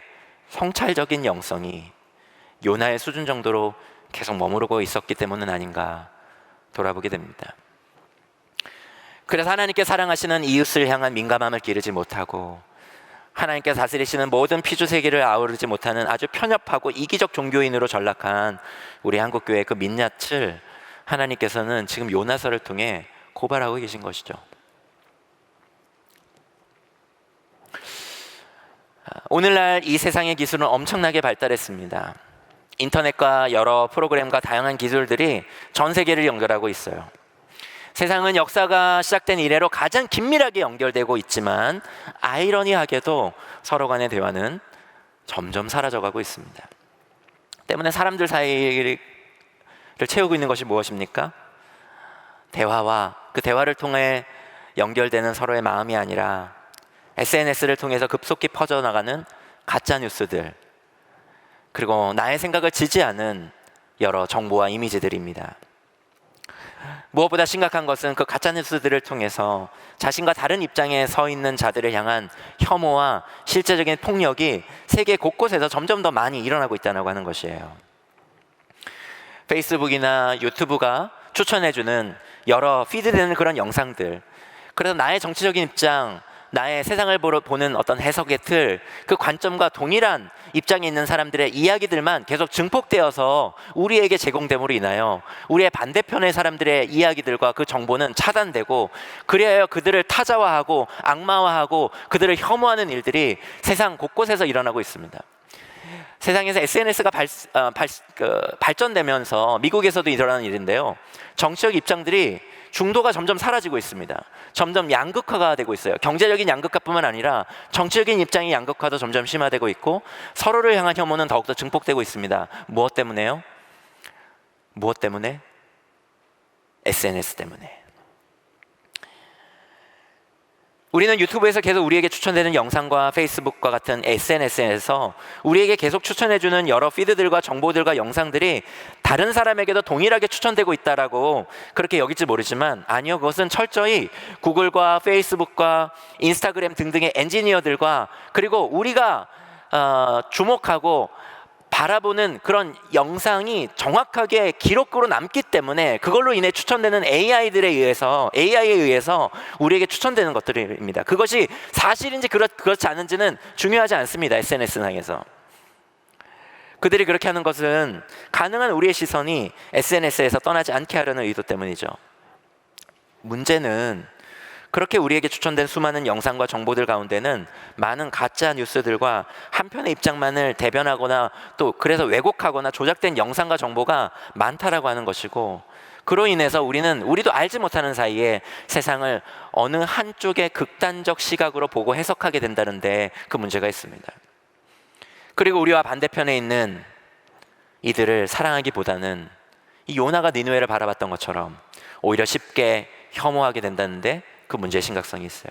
성찰적인 영성이 요나의 수준 정도로 계속 머무르고 있었기 때문은 아닌가 돌아보게 됩니다. 그래서 하나님께 사랑하시는 이웃을 향한 민감함을 기르지 못하고 하나님께 다스리시는 모든 피주세계를 아우르지 못하는 아주 편협하고 이기적 종교인으로 전락한 우리 한국교회의 그 민낯을 하나님께서는 지금 요나서를 통해 고발하고 계신 것이죠. 오늘날 이 세상의 기술은 엄청나게 발달했습니다. 인터넷과 여러 프로그램과 다양한 기술들이 전 세계를 연결하고 있어요. 세상은 역사가 시작된 이래로 가장 긴밀하게 연결되고 있지만 아이러니하게도 서로 간의 대화는 점점 사라져가고 있습니다. 때문에 사람들 사이를 채우고 있는 것이 무엇입니까? 대화와 그 대화를 통해 연결되는 서로의 마음이 아니라 SNS를 통해서 급속히 퍼져나가는 가짜 뉴스들, 그리고 나의 생각을 지지 않은 여러 정보와 이미지들입니다. 무엇보다 심각한 것은 그 가짜 뉴스들을 통해서 자신과 다른 입장에 서 있는 자들을 향한 혐오와 실제적인 폭력이 세계 곳곳에서 점점 더 많이 일어나고 있다고 하는 것이에요. 페이스북이나 유튜브가 추천해주는 여러 피드되는 그런 영상들, 그래서 나의 정치적인 입장, 나의 세상을 보는 어떤 해석의 틀, 그 관점과 동일한 입장에 있는 사람들의 이야기들만 계속 증폭되어서 우리에게 제공됨으로 인하여 우리의 반대편의 사람들의 이야기들과 그 정보는 차단되고, 그리하여 그들을 타자화하고 악마화하고 그들을 혐오하는 일들이 세상 곳곳에서 일어나고 있습니다. 세상에서 SNS가 발전되면서 미국에서도 일어나는 일인데요, 정치적 입장들이 중도가 점점 사라지고 있습니다. 점점 양극화가 되고 있어요. 경제적인 양극화뿐만 아니라 정치적인 입장의 양극화도 점점 심화되고 있고, 서로를 향한 혐오는 더욱더 증폭되고 있습니다. 무엇 때문에요? 무엇 때문에? SNS 때문에. 우리는 유튜브에서 계속 우리에게 추천되는 영상과 페이스북과 같은 SNS에서 우리에게 계속 추천해주는 여러 피드들과 정보들과 영상들이 다른 사람에게도 동일하게 추천되고 있다라고 그렇게 여길지 모르지만, 아니요, 그것은 철저히 구글과 페이스북과 인스타그램 등등의 엔지니어들과, 그리고 우리가 주목하고 바라보는 그런 영상이 정확하게 기록으로 남기 때문에 그걸로 인해 추천되는 AI에 의해서 우리에게 추천되는 것들입니다. 그것이 사실인지 그렇지 않은지는 중요하지 않습니다. SNS상에서 그들이 그렇게 하는 것은 가능한 우리의 시선이 SNS에서 떠나지 않게 하려는 의도 때문이죠. 문제는 그렇게 우리에게 추천된 수많은 영상과 정보들 가운데는 많은 가짜 뉴스들과 한편의 입장만을 대변하거나 또 그래서 왜곡하거나 조작된 영상과 정보가 많다라고 하는 것이고, 그로 인해서 우리도 알지 못하는 사이에 세상을 어느 한쪽의 극단적 시각으로 보고 해석하게 된다는데 그 문제가 있습니다. 그리고 우리와 반대편에 있는 이들을 사랑하기보다는 이 요나가 니느웨를 바라봤던 것처럼 오히려 쉽게 혐오하게 된다는데 그 문제의 심각성이 있어요.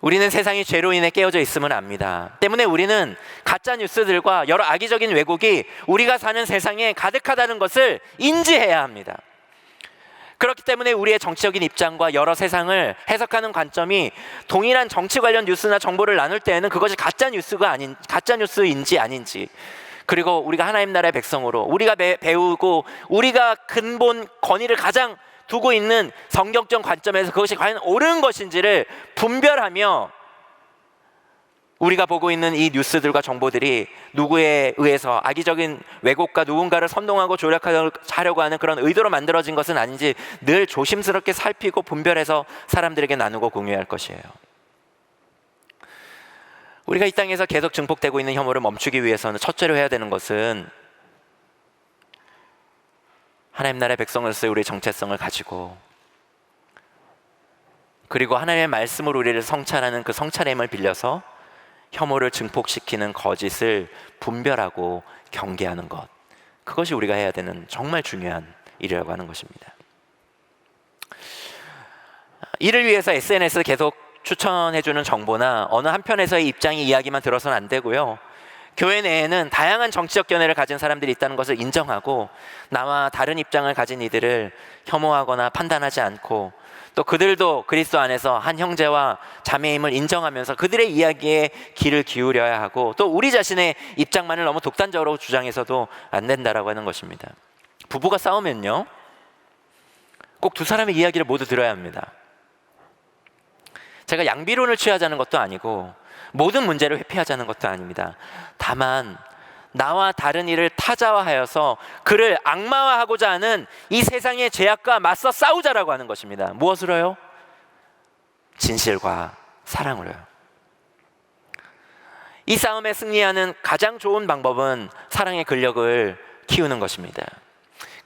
우리는 세상이 죄로 인해 깨어져 있음을 압니다. 때문에 우리는 가짜 뉴스들과 여러 악의적인 왜곡이 우리가 사는 세상에 가득하다는 것을 인지해야 합니다. 그렇기 때문에 우리의 정치적인 입장과 여러 세상을 해석하는 관점이 동일한 정치 관련 뉴스나 정보를 나눌 때에는 그것이 가짜 뉴스인지 아닌지, 그리고 우리가 하나님 나라의 백성으로 우리가 배우고 우리가 근본 권위를 가장 두고 있는 성경적 관점에서 그것이 과연 옳은 것인지를 분별하며, 우리가 보고 있는 이 뉴스들과 정보들이 누구에 의해서 악의적인 왜곡과 누군가를 선동하고 조작하려고 하는 그런 의도로 만들어진 것은 아닌지 늘 조심스럽게 살피고 분별해서 사람들에게 나누고 공유해야 할 것이에요. 우리가 이 땅에서 계속 증폭되고 있는 혐오를 멈추기 위해서는 첫째로 해야 되는 것은 하나님 나라의 백성으로서의 우리의 정체성을 가지고, 그리고 하나님의 말씀으로 우리를 성찰하는 그 성찰의 힘을 빌려서 혐오를 증폭시키는 거짓을 분별하고 경계하는 것, 그것이 우리가 해야 되는 정말 중요한 일이라고 하는 것입니다. 이를 위해서 SNS에 계속 추천해주는 정보나 어느 한편에서의 입장의 이야기만 들어서는 안 되고요. 교회 내에는 다양한 정치적 견해를 가진 사람들이 있다는 것을 인정하고, 나와 다른 입장을 가진 이들을 혐오하거나 판단하지 않고, 또 그들도 그리스도 안에서 한 형제와 자매임을 인정하면서 그들의 이야기에 귀를 기울여야 하고, 또 우리 자신의 입장만을 너무 독단적으로 주장해서도 안 된다라고 하는 것입니다. 부부가 싸우면요, 꼭 두 사람의 이야기를 모두 들어야 합니다. 제가 양비론을 취하자는 것도 아니고 모든 문제를 회피하자는 것도 아닙니다. 다만 나와 다른 이를 타자화하여서 그를 악마화하고자 하는 이 세상의 죄악과 맞서 싸우자라고 하는 것입니다. 무엇으로요? 진실과 사랑으로요. 이 싸움에 승리하는 가장 좋은 방법은 사랑의 근력을 키우는 것입니다.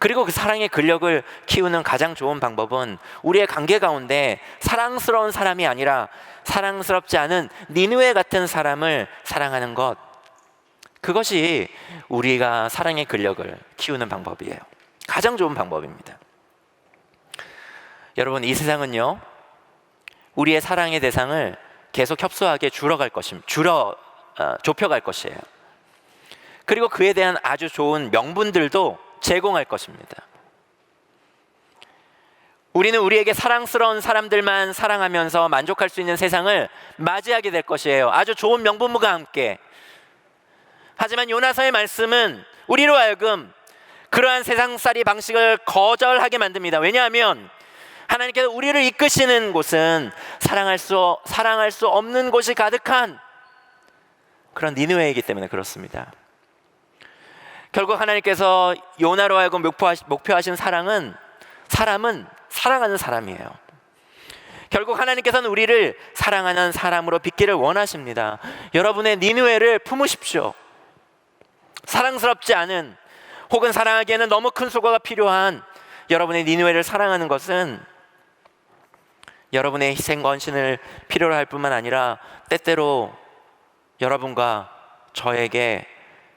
그리고 그 사랑의 근력을 키우는 가장 좋은 방법은 우리의 관계 가운데 사랑스러운 사람이 아니라 사랑스럽지 않은 니느웨 같은 사람을 사랑하는 것, 그것이 우리가 사랑의 근력을 키우는 방법이에요. 가장 좋은 방법입니다. 여러분, 이 세상은요, 우리의 사랑의 대상을 계속 협소하게 좁혀갈 것이에요. 그리고 그에 대한 아주 좋은 명분들도 제공할 것입니다. 우리는 우리에게 사랑스러운 사람들만 사랑하면서 만족할 수 있는 세상을 맞이하게 될 것이에요. 아주 좋은 명분과 함께. 하지만 요나서의 말씀은 우리로 하여금 그러한 세상살이 방식을 거절하게 만듭니다. 왜냐하면 하나님께서 우리를 이끄시는 곳은 사랑할 수 없는 곳이 가득한 그런 니느웨이기 때문에 그렇습니다. 결국 하나님께서 요나로 하여금 목표하신 사람은 사랑하는 사람이에요. 결국 하나님께서는 우리를 사랑하는 사람으로 빚기를 원하십니다. 여러분의 니느웨를 품으십시오. 사랑스럽지 않은, 혹은 사랑하기에는 너무 큰 수고가 필요한 여러분의 니느웨를 사랑하는 것은 여러분의 희생과 헌신을 필요로 할 뿐만 아니라 때때로 여러분과 저에게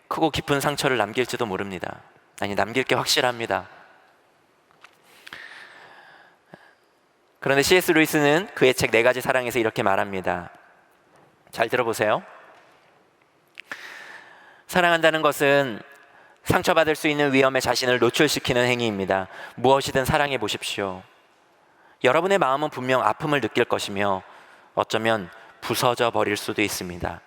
크고 깊은 상처를 남길지도 모릅니다. 아니, 남길 게 확실합니다. 그런데 C.S. 루이스는 그의 책 4가지 사랑에서 이렇게 말합니다. 잘 들어보세요. 사랑한다는 것은 상처받을 수 있는 위험에 자신을 노출시키는 행위입니다. 무엇이든 사랑해 보십시오. 여러분의 마음은 분명 아픔을 느낄 것이며 어쩌면 부서져 버릴 수도 있습니다.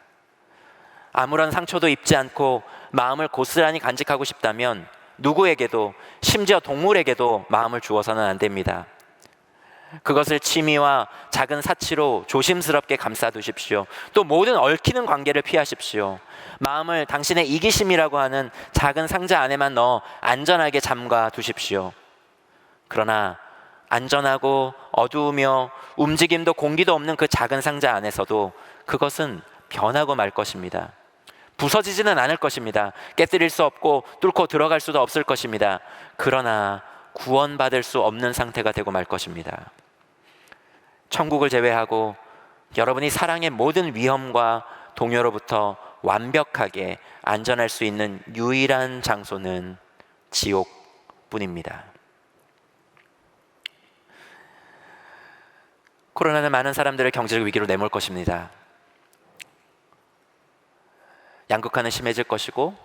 아무런 상처도 입지 않고 마음을 고스란히 간직하고 싶다면 누구에게도, 심지어 동물에게도 마음을 주어서는 안 됩니다. 그것을 취미와 작은 사치로 조심스럽게 감싸두십시오. 또 모든 얽히는 관계를 피하십시오. 마음을 당신의 이기심이라고 하는 작은 상자 안에만 넣어 안전하게 잠가 두십시오. 그러나 안전하고 어두우며 움직임도 공기도 없는 그 작은 상자 안에서도 그것은 변하고 말 것입니다. 부서지지는 않을 것입니다. 깨뜨릴 수 없고 뚫고 들어갈 수도 없을 것입니다. 그러나 구원받을 수 없는 상태가 되고 말 것입니다. 천국을 제외하고 여러분이 사랑의 모든 위험과 동요로부터 완벽하게 안전할 수 있는 유일한 장소는 지옥뿐입니다. 코로나는 많은 사람들을 경제적 위기로 내몰 것입니다. 양극화는 심해질 것이고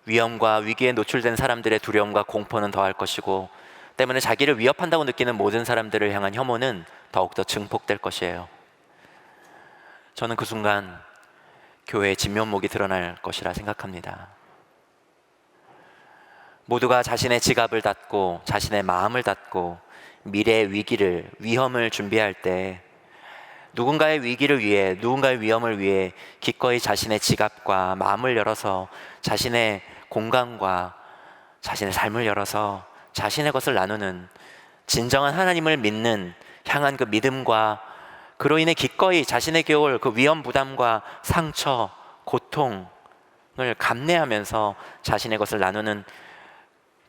위험과 위기에 노출된 사람들의 두려움과 공포는 더할 것이고, 때문에 자기를 위협한다고 느끼는 모든 사람들을 향한 혐오는 더욱더 증폭될 것이에요. 저는 그 순간 교회의 진면목이 드러날 것이라 생각합니다. 모두가 자신의 지갑을 닫고 자신의 마음을 닫고 미래의 위험을 준비할 때 누군가의 위기를 위해, 누군가의 위험을 위해 기꺼이 자신의 지갑과 마음을 열어서 자신의 공간과 자신의 삶을 열어서 자신의 것을 나누는 진정한 하나님을 믿는 향한 그 믿음과, 그로 인해 기꺼이 자신에게 겨울 그 위험 부담과 상처, 고통을 감내하면서 자신의 것을 나누는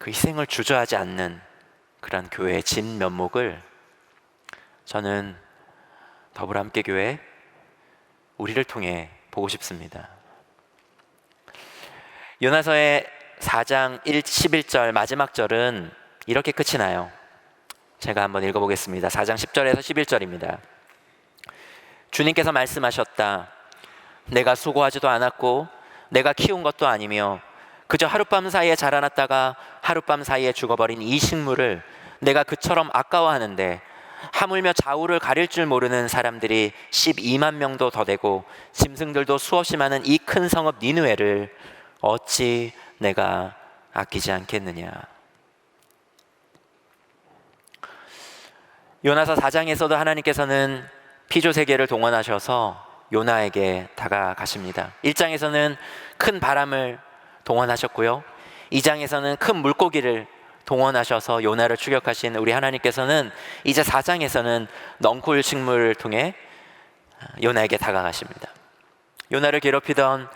그 희생을 주저하지 않는 그런 교회의 진면목을 저는 더불어함께교회 우리를 통해 보고 싶습니다. 요나서의 4장 11절 마지막 절은 이렇게 끝이 나요. 제가 한번 읽어보겠습니다. 4장 10절에서 11절입니다. 주님께서 말씀하셨다. 내가 수고하지도 않았고 내가 키운 것도 아니며 그저 하룻밤 사이에 자라났다가 하룻밤 사이에 죽어버린 이 식물을 내가 그처럼 아까워하는데 하물며 좌우를 가릴 줄 모르는 사람들이 12만 명도 더 되고 짐승들도 수없이 많은 이 큰 성읍 니느웨를 어찌 내가 아끼지 않겠느냐. 요나서 4장에서도 하나님께서는 피조세계를 동원하셔서 요나에게 다가가십니다. 1장에서는 큰 바람을 동원하셨고요, 2장에서는 큰 물고기를 동원하셔서 요나를 추격하신 우리 하나님께서는 이제 4장에서는 넝쿨 식물을 통해 요나에게 다가가십니다. 요나를 괴롭히던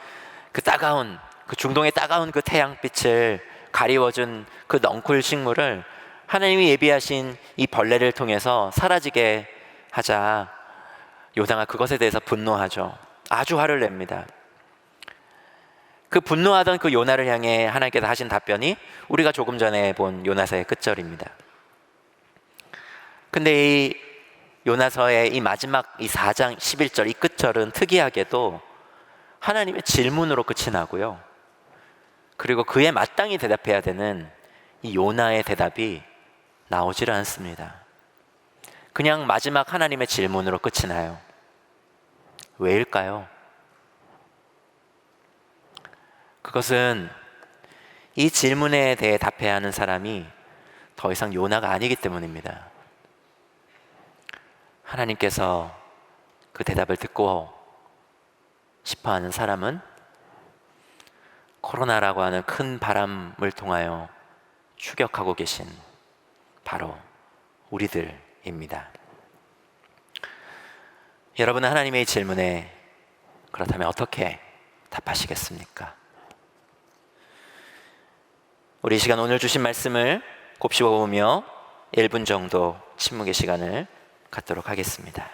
그 따가운, 그 중동의 따가운 그 태양빛을 가리워준 그 넝쿨 식물을 하나님이 예비하신 이 벌레를 통해서 사라지게 하자 요나가 그것에 대해서 분노하죠. 아주 화를 냅니다. 그 분노하던 그 요나를 향해 하나님께서 하신 답변이 우리가 조금 전에 본 요나서의 끝절입니다. 근데 이 요나서의 이 마지막 이 4장 11절 이 끝절은 특이하게도 하나님의 질문으로 끝이 나고요, 그리고 그에 마땅히 대답해야 되는 이 요나의 대답이 나오질 않습니다. 그냥 마지막 하나님의 질문으로 끝이 나요. 왜일까요? 그것은 이 질문에 대해 답해야 하는 사람이 더 이상 요나가 아니기 때문입니다. 하나님께서 그 대답을 듣고 싶어 하는 사람은 코로나라고 하는 큰 바람을 통하여 추격하고 계신 바로 우리들입니다. 여러분은 하나님의 질문에 그렇다면 어떻게 답하시겠습니까? 우리 이 시간 오늘 주신 말씀을 곱씹어 보며 1분 정도 침묵의 시간을 갖도록 하겠습니다.